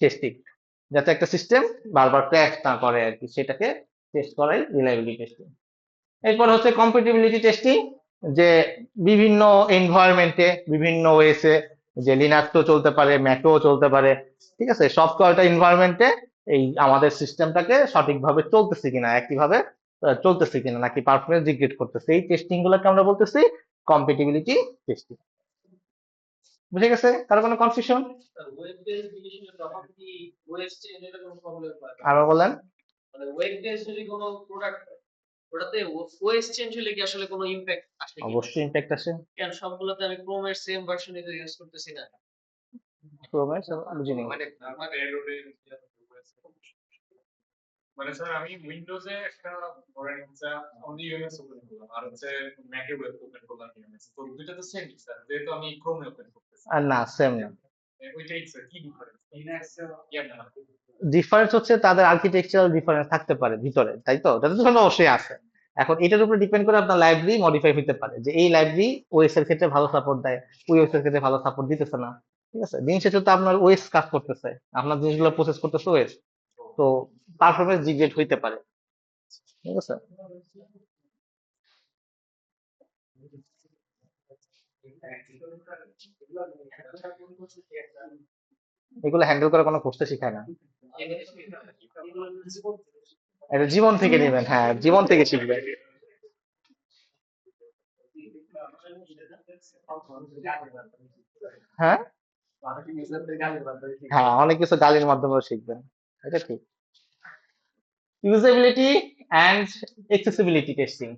টেস্টিং। যাতে একটা সিস্টেম বারবার ক্র্যাশ না করে আর কি, সেটাকে টেস্ট করাই রিলায়েবিলিটি টেস্টিং। এরপর হচ্ছে কম্প্যাটিবিলিটি টেস্টিং, যে বিভিন্ন এনভায়রনমেন্টে বিভিন্ন ওয়েসে, যে লিনাক্সও চলতে পারে, ম্যাকও চলতে পারে, ঠিক আছে, সব কয়টা এনভায়রনমেন্টে এই আমাদের সিস্টেমটাকে সঠিকভাবে চলতেছে কিনা, একইভাবে চলতেছে কিনা, নাকি পারফরমেন্স ডিগ্রেড করতেছে, এই টেস্টিং গুলোকে আমরা বলতেছি কম্প্যাটিবিলিটি টেস্টিং। বুঝে গেছে? কারো কোনো কনফিউশন? ওয়েব বেস জিনিসটা তখন কি ওএস চেঞ্জ হলে কোনো প্রবলেম হয়? আরো বলেন। মানে ওয়েব বেস যদি কোনো প্রোডাক্ট ওটাতে ওএস চেঞ্জ হলে কি আসলে কোনো ইমপ্যাক্ট আসে কি? অবশ্যই ইম্প্যাক্ট আসে। কেন সবগুলোতে আমি ক্রোমের সেম ভার্সনই তো ইউজ করতেছি না। ক্রোমের বুঝিনি। মানে আমার এরোরে মানে স্যার আমি উইন্ডোজে একটা ধরেন হচ্ছে অনলি ইউএমএস ওপেন করলাম আর হচ্ছে ম্যাকে ওয়েব ওপেন করলাম ইউএমএস, তো দুইটা তো সেম স্যার, যেহেতু আমি ক্রোমে ওপেন করতেছি। আর না, সেম না। ওইটাই স্যার, কি ডিফারেন্স ইয়া না? ডিফারেন্স হচ্ছে তাদের আর্কিটেকচারাল ডিফারেন্স থাকতে পারে ভিতরে, তাই তো? তাদের তো অবশ্যই আছে। এখন এটার উপর ডিপেন্ড করে আপনার লাইব্রেরি মডিফাই হতে পারে, যে এই লাইব্রেরি ওএস এর ক্ষেত্রে ভালো সাপোর্ট দেয়, ওই ওএস এর ক্ষেত্রে ভালো সাপোর্ট দিতেছে না। ঠিক আছে, দিন শেষে তো আপনার ওএস কাজ করতেছে, আপনার জিনিসগুলো প্রসেস করতেছে ওএস, তো পারফরমেন্স ডিগ্রেড হইতে পারে। ঠিক আছে, এগুলো হ্যান্ডেল করা কোনো কোর্সে শেখায় না, এটা জীবন থেকে নেবেন। হ্যাঁ, জীবন থেকে শিখবেন। হ্যাঁ, হ্যাঁ, অনেক কিছু গালির মাধ্যমেও শিখবেন, এটা ঠিক। Usability and accessibility testing.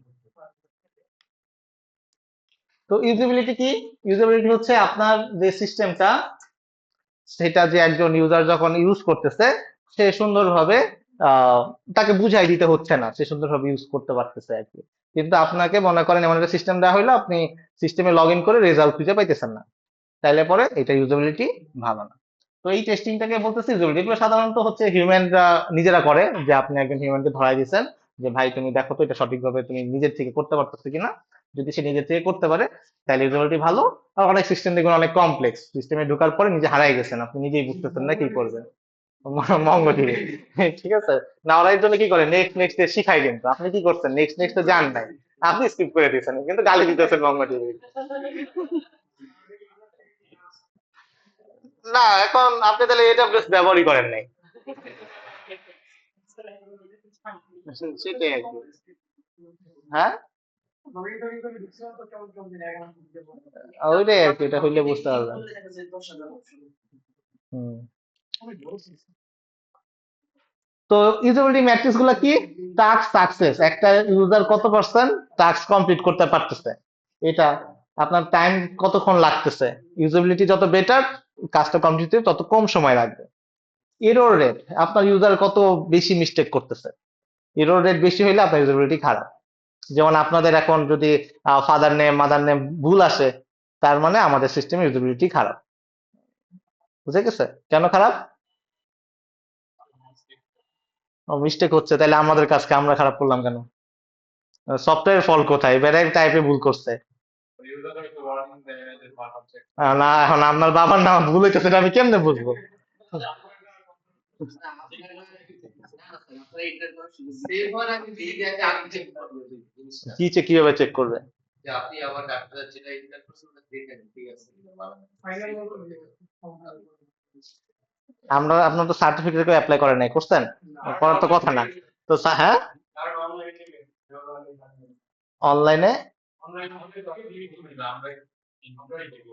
তো ইউজেবিলিটি কি? ইউজেবিলিটি হচ্ছে আপনার যে সিস্টেমটা, সেটা যে একজন ইউজার যখন ইউজ করতেছে, সে সুন্দরভাবে আহ, তাকে বুঝাই দিতে হচ্ছে না, সে সুন্দরভাবে ইউজ করতে পারতেছে আর কি। কিন্তু আপনাকে মনে করেন এমন একটা সিস্টেম দেওয়া হইলো, আপনি সিস্টেমে লগ ইন করে রেজাল্ট খুঁজে পাইতেছেন না, তাইলে পরে এটা ইউজেবিলিটি ভালো না। তো এই টেস্টিংটাকে বলতেছি ইউজেবিলিটি। এগুলো সাধারণত হচ্ছে হিউম্যানরা নিজেরা করে, যে আপনি একজন হিউম্যানকে ধরাই দিয়েছেন যে ভাই তুমি দেখো তো এটা সঠিকভাবে তুমি নিজের থেকে করতে পারতেছো কিনা। যদি সে নিজের থেকে করতে পারে তাহলে ইউজেবিলিটি ভালো। আর অনেক সিস্টেম দেখবেন অনেক কমপ্লেক্স, সিস্টেমে ঢোকার পরে নিজে হারাই গেছেন, আপনি নিজেই বুঝতেছেন না কি করবেন। মঙ্গটিভি, ঠিক আছে, না ওরা এর জন্য কি করে, নেক্সট নেক্সট শিখাই, কিন্তু আপনি কি করছেন, নেক্সট নেক্সট তো জান নাই, আপনি স্কিপ করে দিয়েছেন কিন্তু গালি দিতেছেন মঙ্গটিভি। না, এখন আপনি তাহলে এডব্লিউএস ব্যবহারই করেন নাই, সেটাই আর কি। হ্যাঁ, ওইটাই আর কি, এটা হইলে বুঝতে পারবেন। হুম। তো ইউজেবিলিটি ম্যাট্রিক্স গুলা কি? টাস্ক সাকসেস, একটা ইউজার কত পার্সেন্ট টাস্ক কমপ্লিট করতে পারতেছে, এটা আপনার টাইম কতক্ষণ লাগতেছে, ইউজেবিলিটি যত বেটার, কাজটা কমপ্লিট হতে তত কম সময় লাগবে। এরর রেট, আপনার ইউজার কত বেশি মিস্টেক করতেছে, এরর রেট বেশি হইলে আপনার ইউজেবিলিটি খারাপ। যেমন আপনাদের এখন যদি ফাদার নেম মাদার নেম ভুল আসে, তার মানে আমাদের সিস্টেমে ইউজেবিলিটি খারাপ। বুঝে গেছে কেন খারাপ? মিস্টেক হচ্ছে, তাহলে আমাদের কাজকে আমরা খারাপ করলাম কেন? সফটওয়্যার ফল্ট কোথায়, ভ্যারাইটি টাইপে ভুল করছে। ইউজার হয়তো ওয়ার্নিং দেয় যে পার অবজেক্ট। না, এখন আপনার বাবার নাম ভুল হইতেছে, এটা আমি কেমনে বুঝবো? সেভার আমি দিয়ে আমি চেক করব জিনিসটা। কিভাবে চেক করবে? যে আপনি আমার ডাক্তার যেটা ইন্টার করছেন ওটা দেখেন ঠিক আছে কিনা ভালো না। আপনার তো সার্টিফিকেট অ্যাপ্লাই করেন নাই, করছেন? করার তো কথা না। তো হ্যাঁ, কারণ অনলাইনে অনলাইনে অনলাইনে হলে তো আপনি আমরা আমরাই দেখব।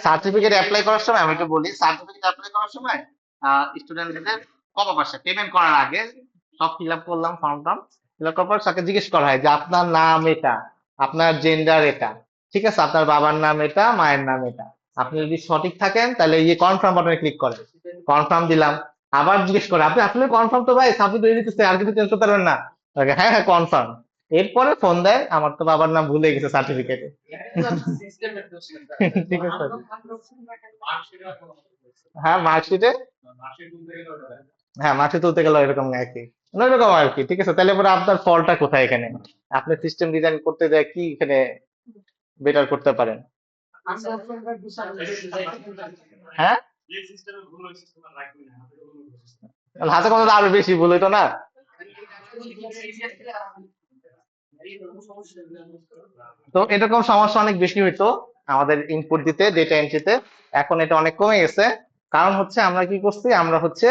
সার্টিফিকেট অ্যাপ্লাই করার সময় আমি একটু বলি, সার্টিফিকেট অ্যাপ্লাই করার সময় স্টুডেন্টদের কত পার্সেন্ট পেমেন্ট করার আগে সব ফিল আপ করলাম, ফর্ম টর্ম ফিল আপ করার পর তাকে জিজ্ঞেস করা হয় যে আপনার নাম এটা, আপনার জেন্ডার এটা, ঠিক আছে, আপনার বাবার নাম এটা, মায়ের নাম এটা, আপনি যদি সঠিক থাকেন তাহলে এই কনফার্ম বাটনে ক্লিক করেন, কনফার্ম দিলাম। আবার জিজ্ঞেস করে আপনি আসলে কনফার্ম তো ভাই, সাবমিট হয়ে যেতেছে, আর কিছু চেঞ্জ করতে পারবেন না, ওকে, হ্যাঁ হ্যাঁ কনফার্ম। এরপরে ফোন দেয়, আমার তো বাবার নাম ভুলে গেছে সার্টিফিকেটে। সিস্টেমের দোষ না স্যার। ঠিক আছে। মার্কশিটে এখন হ্যাঁ মার্কশিটে, মার্কশিট তুলতে গেলে ওটা দেয়। হ্যাঁ মার্কশিট তুলতে গেলে এরকম একই, মানে ওইরকম আর কি। ঠিক আছে, তাহলে পরে আপনার ফলটা কোথায় এখানে? আপনি সিস্টেম ডিজাইন করতে যায় কি এখানে বেটার করতে পারেন? হ্যাঁ, যে সিস্টেমে ভুল হয়েছে তোমার রাখবি না, হাতে কলমে ভুল হয়েছে। হাতে কথা তো আরো বেশি ভুল হইতো না? তো এরকম সমস্যা অনেক বেশি হইতো আমাদের ইনপুট দিতে, ডেটা এন্ট্রিতে। এখন এটা অনেক কমে গেছে। কারণ হচ্ছে আমরা কি করছি, আমরা হচ্ছে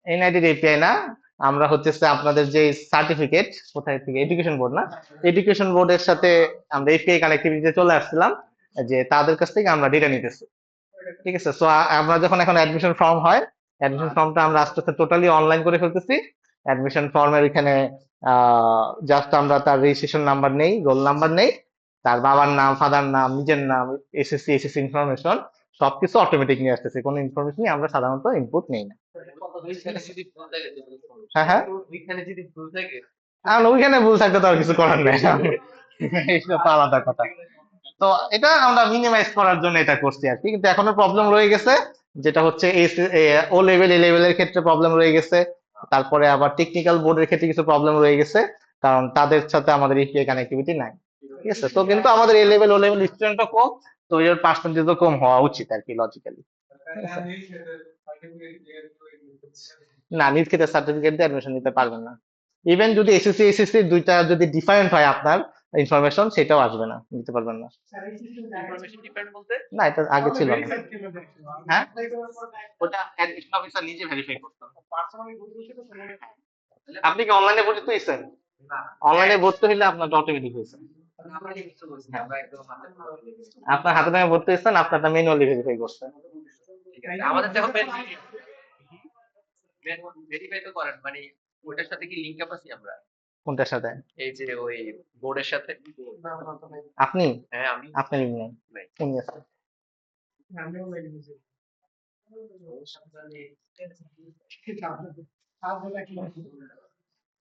এনআইডি এপিআই না, আমরা হচ্ছে আপনাদের যে সার্টিফিকেট, কোথায় থেকে, এডুকেশন বোর্ড না, এডুকেশন বোর্ডের সাথে আমরা এপিআই কানেক্টিভিটিতে চলে আসছিলাম, যে তাদের কাছ থেকে আমরা ডেটা নিতেছি। ঠিক আছে, সো আমরা যখন এখন অ্যাডমিশন ফর্ম হয়, অ্যাডমিশন ফর্মটা আমরা আস্তে আস্তে টোটালি অনলাইন করে ফেলতেছি। অ্যাডমিশন ফর্মের এখানে জাস্ট আমরা তার রেজিস্ট্রেশন নাম্বার নেই, রোল নাম্বার নেই, তার বাবার নাম, ফাদার নাম, নিজের নাম, এসএসসি ইনফরমেশন, সবকিছু অটোমেটিক নিয়ে আসতেছে, কোনো ইনফরমেশনই আমরা সাধারণত ইনপুট নেই না। ওইখানে যদি ভুল থাকে তো কোনো সমস্যা হ্যাঁ হ্যাঁ, নেই। ওইখানে যদি ভুল থাকে আর ওইখানে ভুল থাকলে তো আর কিছু করার নেই। এইটা তো আলাদা কথা। তো এটা আমরা মিনিমাইজ করার জন্য এটা করছি আর কি, কিন্তু এখনো প্রবলেম রয়ে গেছে, যেটা হচ্ছে ও লেভেল, এ লেভেলের ক্ষেত্রে প্রবলেম রয়ে গেছে। তারপরে আবার টেকনিক্যাল বোর্ডের ক্ষেত্রে কিছু প্রবলেম রয়ে গেছে, কারণ তাদের সাথে আমাদের ইপিআই কানেক্টিভিটি নাই। ঠিক আছে, তো কিন্তু আমাদের এ লেভেল, ও লেভেল স্টুডেন্টও কম, তো এর পার্সেন্টেজও কম হওয়া উচিত আর কি লজিক্যালি। না, নিজ ক্ষেত্রে সার্টিফিকেট দিয়ে অ্যাডমিশন নিতে পারবেন না। ইভেন যদি এসএসসি এসএসসি দুইটা যদি ডিফারেন্ট হয় আপনার ইনফরমেশন, সেটাও আসবে না, নিতে পারবেন না। ইনফরমেশন ডিপেন্ড বলতে না, এটা আগে ছিল না। হ্যাঁ, ওটা অ্যাডমিশন অফিসার নিজে ভেরিফাই করতেন। আপনি কি অনলাইনে ভর্তি হয়েছেন? অনলাইনে ভর্তি হইলে আপনার অটোমেটিক হয়েছে। আমরা কিছু বলছি না, আমরা একদম হাতে কলমে লিখেছি। আপনার হাতে নামে ভর্তি হয়েছেন, আপনারটা ম্যানুয়ালি ভেরিফাই করছেন। ঠিক আছে, আমাদের দেখো ভেরিফাই তো করেন, মানে ওটার সাথে কি লিংক আপ আছি আমরা, কোনটার সাথে? এই যে ওই বোর্ডের সাথে? আপনি? হ্যাঁ আমি আপনার লিঙ্ক নেই, নাই। উনি আছে।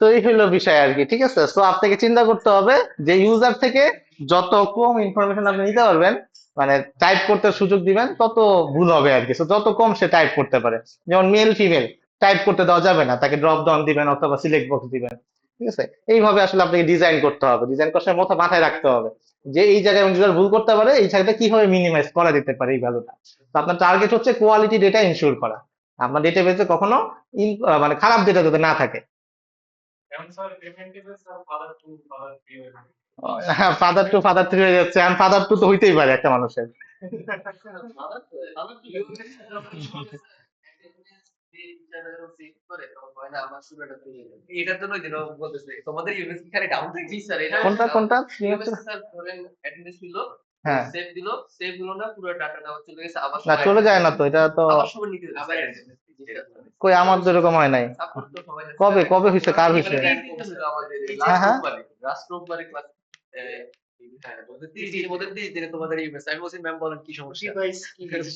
তো এই হলো বিষয় আর কি। ঠিক আছে, তো আপনাকে চিন্তা করতে হবে যে ইউজার থেকে যত কম ইনফরমেশন আপনি নিতে পারবেন, মানে টাইপ করতে সুযোগ দিবেন, তত ভুল হবে আর কি। So, যত কম সে টাইপ করতে পারে, যেমন মেল ফিমেল টাইপ করতে দেওয়া যাবে না, তাকে ড্রপ ডাউন দিবেন অথবা সিলেক্ট বক্স দিবেন। ঠিক আছে, এইভাবে আসলে আপনাকে ডিজাইন করতে হবে, ডিজাইন করার সময় মাথায় রাখতে হবে যে এই জায়গায় ইউজার ভুল করতে পারে, এই জায়গাটা কিভাবে মিনিমাইজ করা যেতে পারে এই ভ্যালুটা। তো আপনার টার্গেট হচ্ছে কোয়ালিটি ডেটা ইনশিওর করা, আপনার ডেটাবেসে কখনো মানে খারাপ ডেটা যাতে না থাকে। এখন স্যার পেমেন্ট দিবে sir father to father three হয়ে যাবে। হ্যাঁ, ফাদার টু ফাদার থ্রি হয়ে যাচ্ছে, আর ফাদার টু তো হইতেই পারে একটা মানুষের। এটার জন্য যেটা বলতেছে তোমাদের ইউনিভার্সিটি খালি ডাউন থাকে। জি স্যার, এটা কোনটা কোনটা? ইউনিভার্সিটি স্যার ধরেন অ্যাটেন্ডেন্স ছিল, হ্যাঁ, সেভ দিল, সেভ হলো না, পুরো ডাটাটা চলে গেছে, আবার না চলে যায় না তো, এটা তো আবার সবার নিতে আবার attendance যেটা কই, আমার তো এরকম হয় নাই। সাপোর্ট তো সবাই কবে কবে হয়েছে, কার হয়েছে? আমাদের হ্যাঁ হ্যাঁ, লাস্ট রোববারে ক্লাস তোমাদের ইউএস আমি বলছি ম্যাম বলেন কি সমস্যা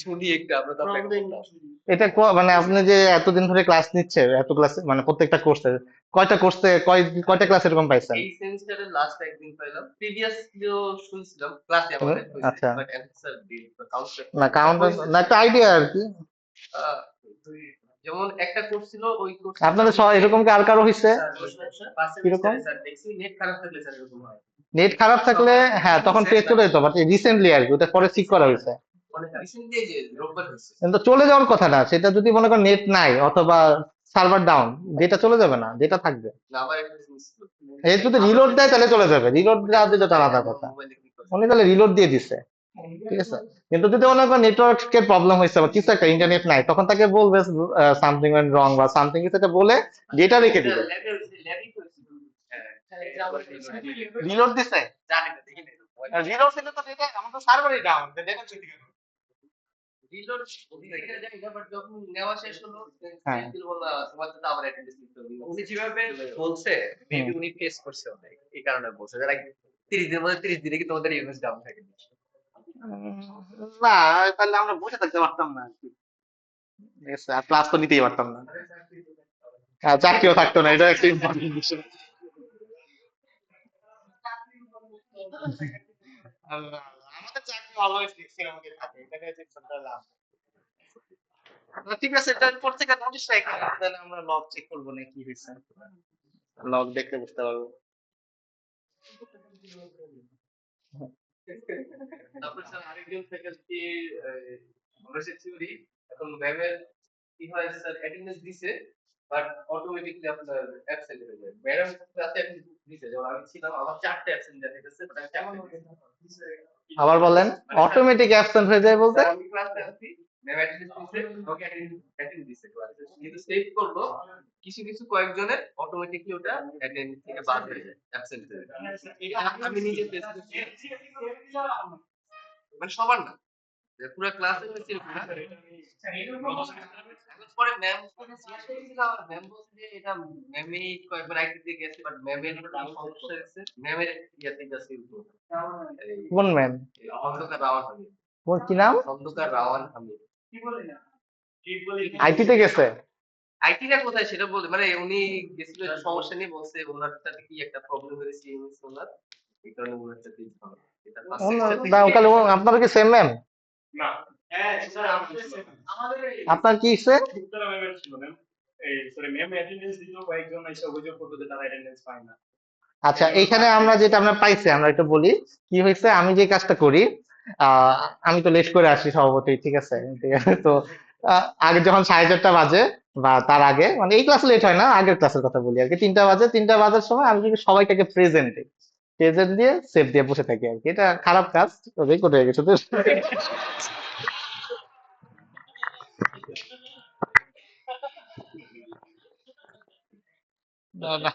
শুনি একটু আমরা তো আপনাকে বললাম। এটা মানে আপনি যে এতদিন ধরে ক্লাস নিচ্ছে, এত ক্লাস মানে প্রত্যেকটা কোর্সে, কয়টা কোর্সে কয়টা ক্লাস এরকম পাইছেন? এই সেমিস্টারের লাস্ট একদিন পাইলাম, প্রিভিয়াস শুনছিলাম ক্লাসে আমাদের আচ্ছা, বাট অ্যান্সার দিন কাউন্টার না কাউন্ট, না একটা আইডিয়া আর কি। যেমন একটা কোর্স ছিল, ওই কোর্স আপনাদের এরকম কি আর কারো হইছে? কিরকম? স্যার দেখছি নেট খারাপ থাকলে স্যার এরকম হয়, নেট খারাপ থাকলে হ্যাঁ তখন পেজ চলে যেত, বাট রিসেন্টলি আর কি, ওটা পরে ঠিক করা হয়েছে। অনেক রিসেন্টলি এই যে রোববার হয়েছে। কিন্তু চলে যাওয়ার কথা না, সেটা যদি মনে করেন নেট নাই অথবা সার্ভার ডাউন, ডেটা চলে যাবে না, ডেটা থাকবে। না আবার একটা জিনিস ছিল, এই যদি রিলোড দেয় তাহলে চলে যাবে, রিলোড দেওয়া দিলে তো আলাদা কথা। মোবাইলে ক্লিক করছি। উনি তাহলে রিলোড দিয়ে দিছে। ঠিক আছে, কিন্তু যদি মনে করেন নেটওয়ার্কের প্রবলেম হয়েছে বা কিছু একটা, ইন্টারনেট নাই, তখন তাকে বলবে সামথিং ওয়েন্ট রং বা সামথিং কিছু একটা বলে ডেটা রেখে দিবে। ল্যাবই করেছিল। হ্যাঁ, এটা আবার রিলোড দিছে, জানি না, দেখি না। রিলোড দিলে তো ডেটা আমাদের সার্ভারই ডাউন, ডেটা চলে গেল। রিলোড ওদিকে যাই না, বাট যখন নেওয়া শেষ হলো হ্যাঁ, সেদিন বললা তোমার তো আবার অ্যাটেন্ডেন্স নিতে হবে। উনি যেভাবে বলছে মেবি উনি ফেস করছে অনেক, এই কারণে বলছে যে লাইক 30 দিনের মধ্যে 30 দিনে কি তোমাদের ইউএস ডাউন থাকে। না তাহলে আমরা বসে থাকতে পারতাম না আর কি। ঠিক আছে, আর ক্লাস তো নিতেই পারতাম না, আর চাকরিও থাকতো না, এটা একটা ইম্পর্টেন্ট বিষয়। আল্লাহ, আমাদের চাকরি অলওয়েজ দেখছিলাম যে থাকে, এটাকে টেনশনটা লাভ। ঠিক আছে, তারপর থেকে নোটিস রাখি, তাহলে আমরা লগ চেক করবো না কি হয়েছে, লগ দেখলে বুঝতে পারবো। তারপর স্যার আরেকজন ফ্যাকাল্টি আমরা থিওরি এখন ম্যামের কি হয় স্যার অ্যাটেন্ডেন্স দিছে বাট অটোমেটিকলি আপনার অ্যাবসেন্ট হয়ে যায়। ম্যাডাম ক্লাসে দিছে যেমন আমি ছিলাম আমার 4টা অ্যাবসেন্ট দেখাইতেছে বাট আমি কেমন আবার বলেন, মানে স্যার অটোমেটিক অ্যাবসেন্ট হয়ে যায় বলতে? স্যার আমি ক্লাসে আছি ম্যাম অ্যাটেন্ডেন্স দিছে ওকে অ্যাটেন্ড দিছে ক্লাসে কিন্তু সেভ করলো কিছু কিছু কয়েকজনের অটোমেটিকলি ওটা অ্যাটেন্ড থেকে বাদ হয়ে যায় অ্যাবসেন্ট হয়ে যায়। এটা আমি নিজে টেস্ট করছি মানে সবার না যে পুরো ক্লাসে হচ্ছে এখন পরে ম্যাম ম্যাম বলছে যে এটা ম্যামই কয়েকবার আইটি দিয়ে গেছে বাট ম্যামের সমস্যা হচ্ছে ম্যামের ইয়াতে গেছে এই কোন ম্যাম? খন্দকার রাওয়ান হামিদ কোন কি নাম? খন্দকার রাওয়ান হামিদ আইটিতে গেছে? আইটিটা কোথায় সেটা বলতে মানে উনি গেছিল একটা সমস্যা নিয়ে বলছে ওনার সাথে কি একটা প্রবলেম হয়েছে ওনার এই কারণে ওনার সাথে এটা ফার্স্ট সেমিস্টার তাহলে আপনারা কি সেম ম্যাম? না হ্যাঁ স্যার আমাদের আপনার কি হচ্ছে? উত্তরা ম্যামের ছিল ম্যাম এই সরি ম্যাম অ্যাটেন্ডেন্স দিল কয়েকজন এসে অভিযোগ করতো যে তারা অ্যাটেন্ডেন্স পায় না। আচ্ছা, এইখানে আমরা যেটা আমরা পাইছি, আমরা একটু বলি কি হয়েছে। আমি যে কাজটা করি, আহ আমি তো লেট করে আসি স্বভাবতই, ঠিক আছে? ঠিক আছে তো, আগে যখন 4:30 বাজে বা তার আগে, মানে এই ক্লাস লেট হয় না, আগের ক্লাসের কথা বলি আর কি, 3টা বাজে, 3টা বাজার সময় আমি কিন্তু সবাইকে প্রেজেন্ট দিই, প্রেজেন্ট দিয়ে সেভ দিয়ে বসে থাকি আর কি। এটা খারাপ কাজ, রেকর্ড হয়ে গেছে তো। না না,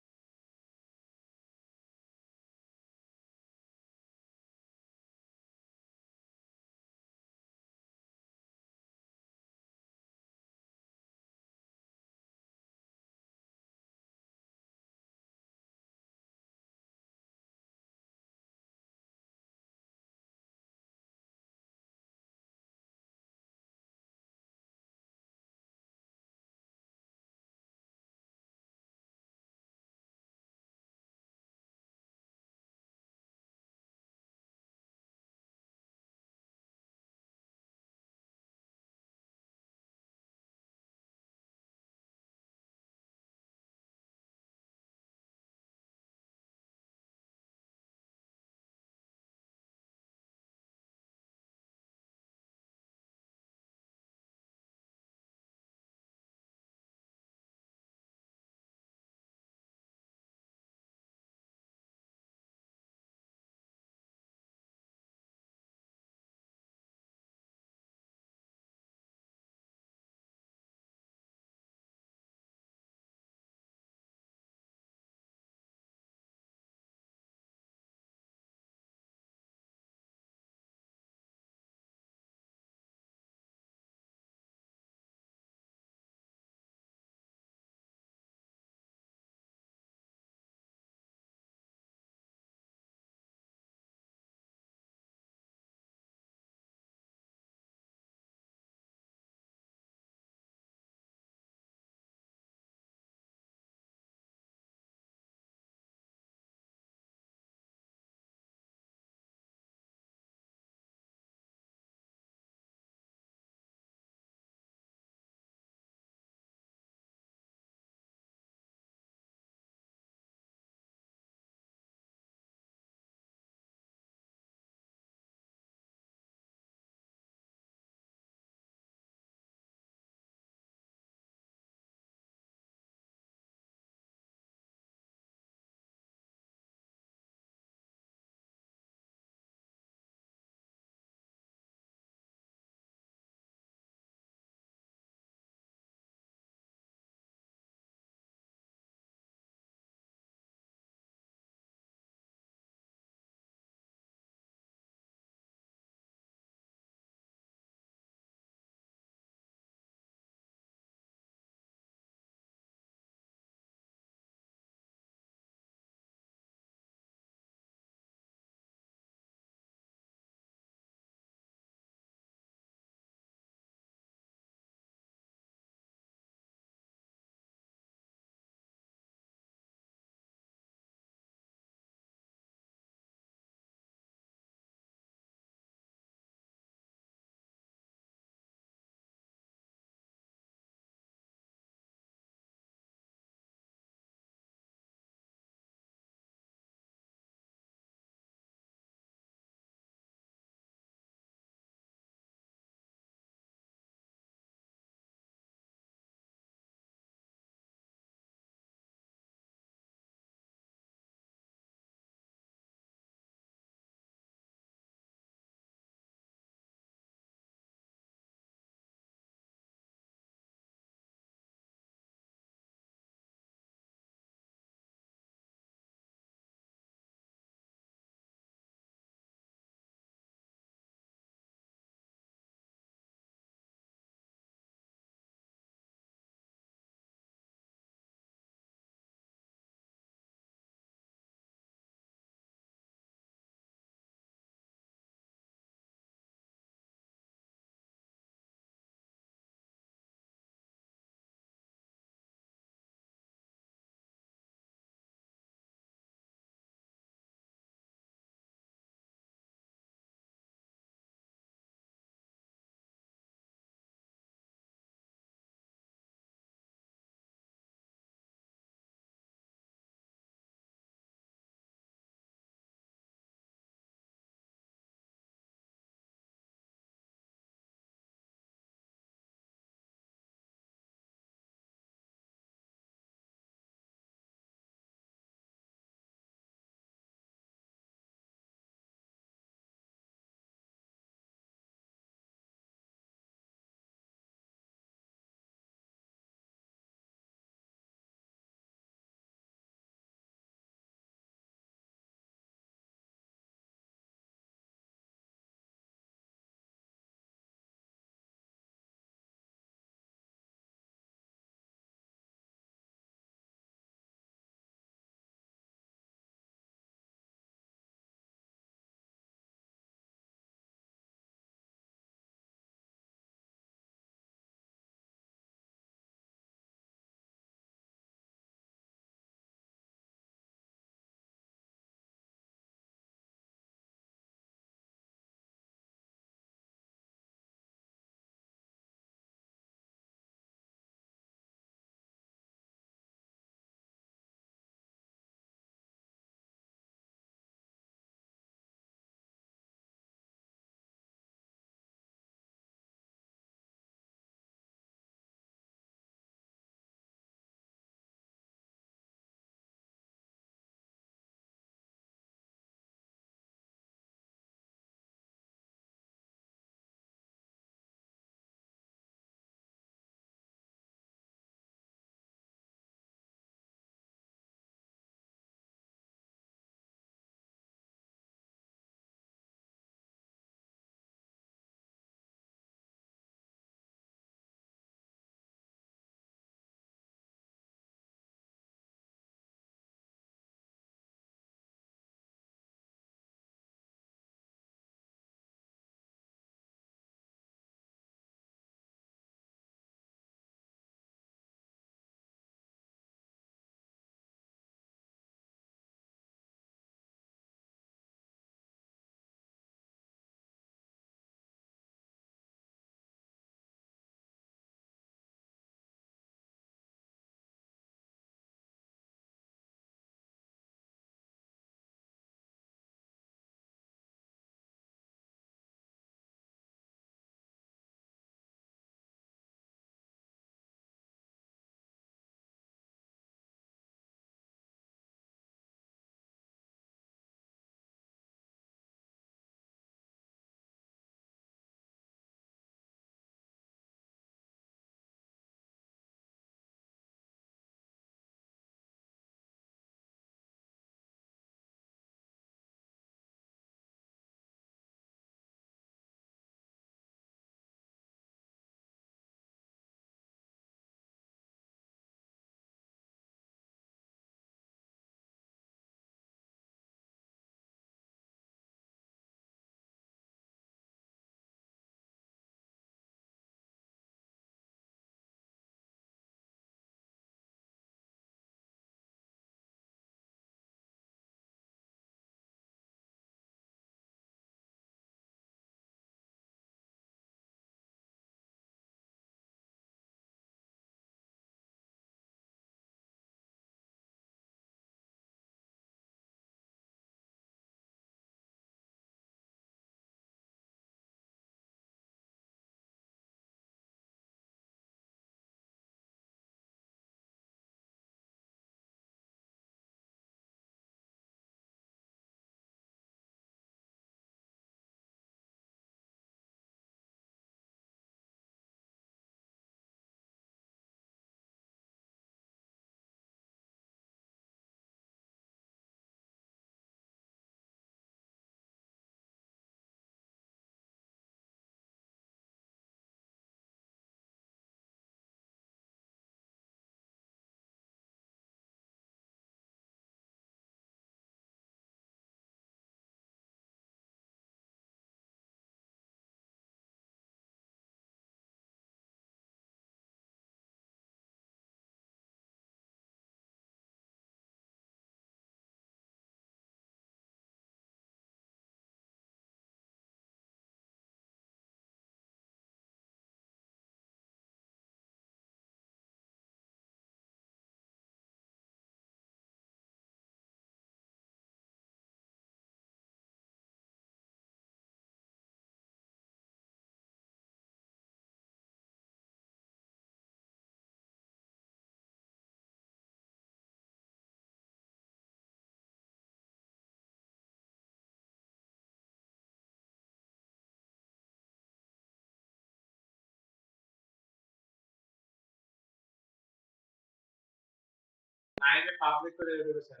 নাইমে পাবলিক করে দেবে স্যার।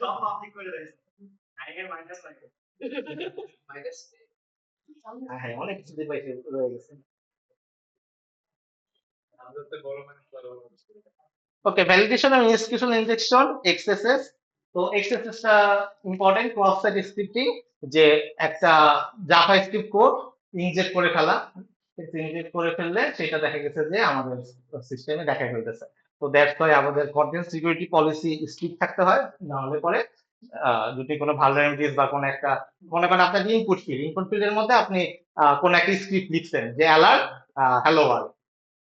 সব পাবলিক করে দিয়েছে। নাইমের মাইনাস লাগে। মাইনাস হ্যাঁ অনেক কিছু পাইছে রয়ে গেছে। আমাদের তো বড় মানে বড়। ওকে, ভ্যালিডেশন এবং এক্সিকিউশন ইনজেকশন এক্সএসএস। তো এক্সএসএসটা ইম্পর্টেন্ট ক্রস সাইট স্ক্রিপ্টিং, যে একটা জাভা স্ক্রিপ্ট কোড ইনজেক্ট করে ফেলা, ইনজেক্ট করে ফেললে সেটা দেখা গেছে যে আমাদের সিস্টেমে দেখা হইতেছে। তো দ্যাটস ওয়াই আমাদের কন্টেন্ট সিকিউরিটি পলিসি স্ট্রিক্ট থাকতে হয়, না হলে পরে যদি কোনো ভালনারেবিলিটিস বা কোনো একটা, মনে করেন আপনার ইনপুট ফিল্ডের মধ্যে আপনি কোনো একটা স্ক্রিপ্ট লিখছেন যে অ্যালার্ট হ্যালো ওয়ার্ল্ড,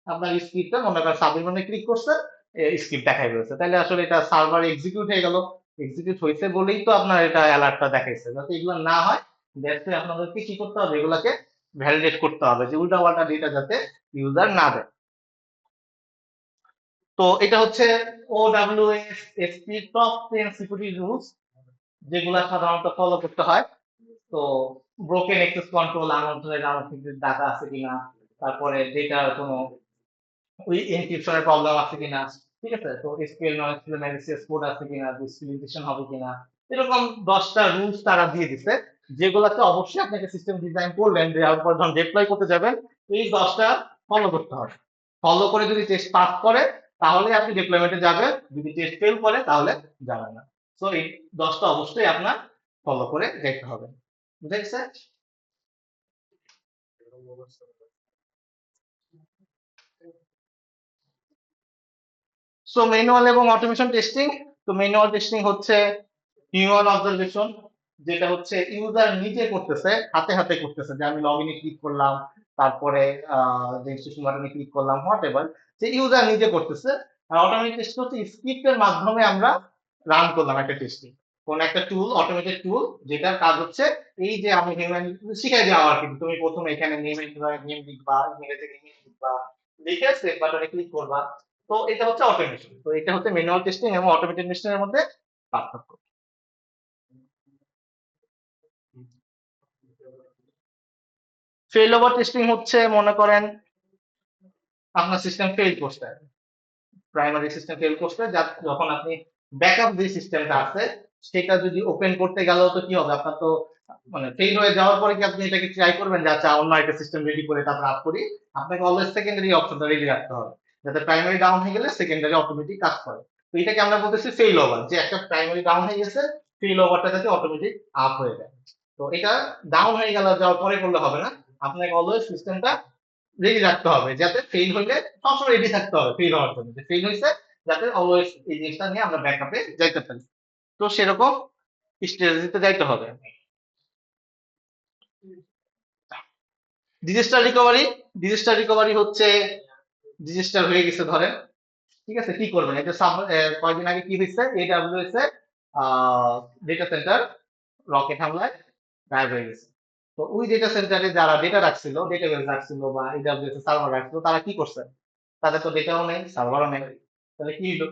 আপনার স্ক্রিপ্টটা মনে করেন সাবমিট ক্লিক করছে, স্ক্রিপ্ট দেখাই রয়েছে, তাহলে আসলে এটা সার্ভার এক্সিকিউট হয়ে গেল, এক্সিকিউট হয়েছে বলেই তো আপনার এটা অ্যালার্টটা দেখাইছে। যাতে এগুলো না হয় দেখতে আপনাদেরকে কি করতে হবে, এগুলাকে ভ্যালিডেট করতে হবে যে উল্টা পাল্টা ডেটা যাতে ইউজার না দেয়। তো এটা হচ্ছে OWASP টপ 10 সিকিউরিটি রুলস, যেগুলা সাধারণত ফলো করতে হয়। তো broken access control, unauthorised data আছে কিনা, তারপরে ডেটার কোনো ওই এনক্রিপশনের প্রবলেম আছে কিনা, ঠিক আছে, তো এসকিউএল নন এসকিউএল ম্যালিসিয়াস কোড আছে কিনা, ডিসক্রিমিনেশন হবে কিনা, এরকম 10টা রুলস তারা দিয়ে দিছে, যেগুলোকে অবশ্যই আপনাকে সিস্টেম ডিজাইন করলেন, দেওয়ার পর যখন ডিপ্লয় করতে যাবেন এই 10টা ফলো করতে হবে। ফলো করে যদি টেস্ট পাস করে তাহলে আপনি ডিপ্লয়মেন্টে যাবেন, যদি টেস্ট ফেল করে তাহলে যাবেন না। সো এই 10টা অবশ্যই আপনার ফলো করে দেখতে হবে, বুঝা গেছে? সো ম্যানুয়াল এবং অটোমেশন টেস্টিং। তো ম্যানুয়াল টেস্টিং হচ্ছে হিউম্যান অবজারভেশন, যেটা হচ্ছে ইউজার নিজে করতেছে, হাতে হাতে করতেছে, যে আমি লগ ইনে ক্লিক করলাম, তারপরে রেজিস্ট্রেশন বাটনে ক্লিক করলাম, হোয়াট এভার, যে ইউজার নিজে করতেছে। আর অটোমেটিক টেস্ট হচ্ছে স্ক্রিপ্টের মাধ্যমে আমরা রান করলাম একটা টেস্টিং, কোন একটা টুল, অটোমেটেড টুল, যেটার কাজ হচ্ছে এই যে আমি হিউম্যান শিখাই দেওয়া আর কি, তুমি প্রথমে এখানে নেম লিখবা, ইংরেজি ইমেল লিখবা, লিখে সেভ বাটনে ক্লিক করবা। তো এটা হচ্ছে অটোমেশন। তো এটা হচ্ছে ম্যানুয়াল টেস্টিং এবং অটোমেটেড টেস্টিং এর মধ্যে পার্থক্য। ফেল ওভার টেস্টিং হচ্ছে, মনে করেন আপনার সিস্টেম ফেল করছে, প্রাইমারি সিস্টেম ফেল করছে, যখন আপনি ব্যাকআপ যে সিস্টেমটা আছে সেটা যদি ওপেন করতে গেলেও তো কি হবে, আপনার তো মানে ফেল হয়ে যাওয়ার পরে কি আপনি এটাকে ট্রাই করবেন যে আচ্ছা অন্য একটা সিস্টেম রেডি করে তারপর আপ করি? আপনাকে অলওয়েজ সেকেন্ডারি অপশনটা রেডি রাখতে হবে, যাতে প্রাইমারি ডাউন হয়ে গেলে সেকেন্ডারি অটোমেটিক কাজ করে। তো এটাকে আমরা বলতেছি ফেল ওভার, যে একটা প্রাইমারি ডাউন হয়ে গেছে, ফেল ওভারটা যাতে অটোমেটিক আপ হয়ে যায়। তো এটা ডাউন হয়ে গেল যাওয়ার পরে করলে হবে না, আপনাকে অলওয়েজ সিস্টেমটা রেডি রাখতে হবে, যাতে ফেল হইলে সবসময় রেডি থাকতে হবে ফেল হওয়ার জন্য, যে ফেল হয়েছে যাতে অলওয়েজ এই জিনিসটা নিয়ে আমরা ব্যাকআপে যাইতে পারি। তো সেরকম স্ট্র্যাটেজিতে যাইতে হবে। ডিজাস্টার রিকভারি হচ্ছে, ডিজাস্টার হয়ে গেছে ধরেন, ঠিক আছে, কি করবেন, এটা কয়েকদিন আগে কি হয়েছে, AWS এ ডেটা সেন্টার রকেট হামলায় গায়েব হয়ে গেছে। তো ওই ডেটা সেন্টারে যারা ডেটা রাখছিল, ডেটাবেস রাখছিল বা AWS এর সার্ভার রাখছিল, তারা কি করছে, তাদের তো ডেটাও নেই, সার্ভারও নেই, তাহলে কি হলো,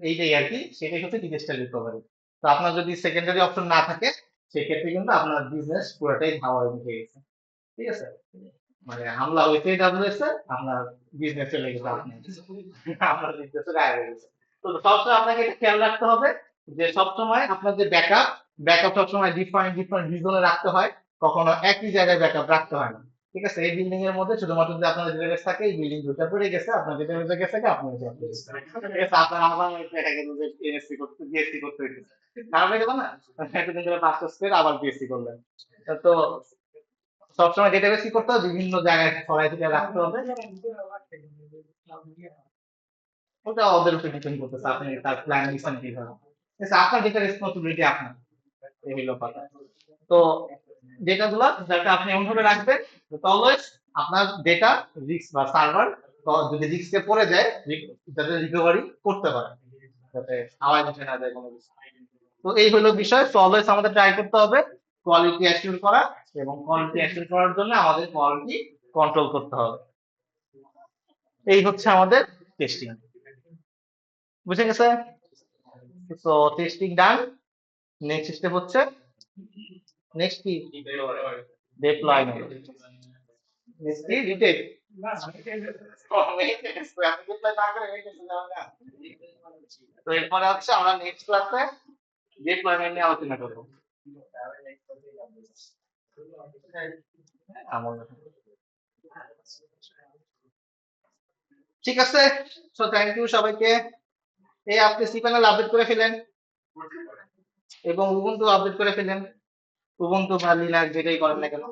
এইটাই আর কি, সেটাই হচ্ছে ডিজাস্টার রিকভারি। তো আপনার যদি সেকেন্ডারি অপশন না থাকে সেক্ষেত্রে কিন্তু আপনার বিজনেস পুরোটাই হাওয়ায় উঠে গেছে, ঠিক আছে, মানে হামলা হয়েছে AWS এ, আপনার বিজনেস চলে গেছে, আপনার বিজনেস গায়েব হয়ে গেছে। তো সবসময় আপনাকে এটা খেয়াল রাখতে হবে যে সবসময় আপনার যে ব্যাকআপ সবসময় ডিফারেন্ট ডিফারেন্ট রিজনে রাখতে হয়, কখনো একই জায়গায় ব্যাকআপ রাখতে হয় না, ঠিক আছে। এই বিল্ডিং এর মধ্যে শুধুমাত্র যদি আপনার ডেটাবেস থাকে, এই বিল্ডিং দুটো পড়ে গেছে, আপনার ডেটাবেসে গেছে কি আপনার job গেছে। ঠিক আছে, আপনার আবার দেখা গেল যে এনএসসি করতে বিএসসি করতে হইতেছে, খারাপ হয়ে গেল না, এতদিন ধরে মাস্টার্স করে আবার বিএসসি করলেন। তো সবসময় ডেটাবেস কি করতে হবে, বিভিন্ন জায়গায় ছড়াই ছিটিয়ে রাখতে হবে, ওটা ওদের উপর ডিপেন্ড করতেছে আপনি তার প্ল্যান দিচ্ছেন কিভাবে। ঠিক আছে, আপনার ডেটা রেসপন্সিবিলিটি আপনার, এই হলো কথা। তো ডেটা গুলা যাতে আপনি এমনভাবে রাখবেন অলওয়েজ আপনার ডেটা রিস্ক বা সার্ভার যদি রিস্কে পড়ে যায় যাতে রিকভারি করতে পারে, যাতে আওয়াজ উঠে না যায় কোনো কিছু। তো এই হলো বিষয়। তো অলওয়েজ আমাদের ট্রাই করতে হবে কোয়ালিটি অ্যাসিওর করা, এবং কোয়ালিটি অ্যাসিওর করার জন্য আমাদের কোয়ালিটি কন্ট্রোল করতে হবে। এই হচ্ছে আমাদের টেস্টিং, বুঝে গেছে? তো টেস্টিং ডান, নেক্সট স্টেপ হচ্ছে, নেক্সট কি, ডিপ্লয়মেন্ট, নেক্সট কি, রিটেক। তো এরপরে হচ্ছে আমরা নেক্সট ক্লাসে ডিপ্লয়মেন্ট নিয়ে আলোচনা করবো। ঠিক আছে, সো থ্যাংক ইউ সবাইকে। এই আপনি cPanel আপডেট করে ফেলেন এবং উবুন্টু আপডেট করে ফেলেন, উবুন্টু বা লিনাক্স যেটাই করেন না কেন।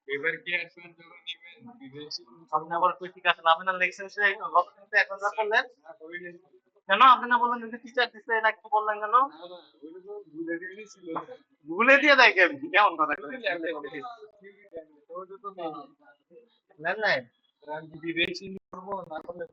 এবার কি আসবেন যখন নিবেন বিদেশি আপনি আবার কই ঠিক আছে, আপনি না লিখছেন সে লক্ষ্যতে এখন যা করলেন কেন, আপনি না বললেন যদি টিচার দিছে এটা কি বললেন কেন? ভুলে গেছিল ভুলে দিয়ে দেয় কেমন কথা কয়? নেন নাই বিদেশি করবো না করলে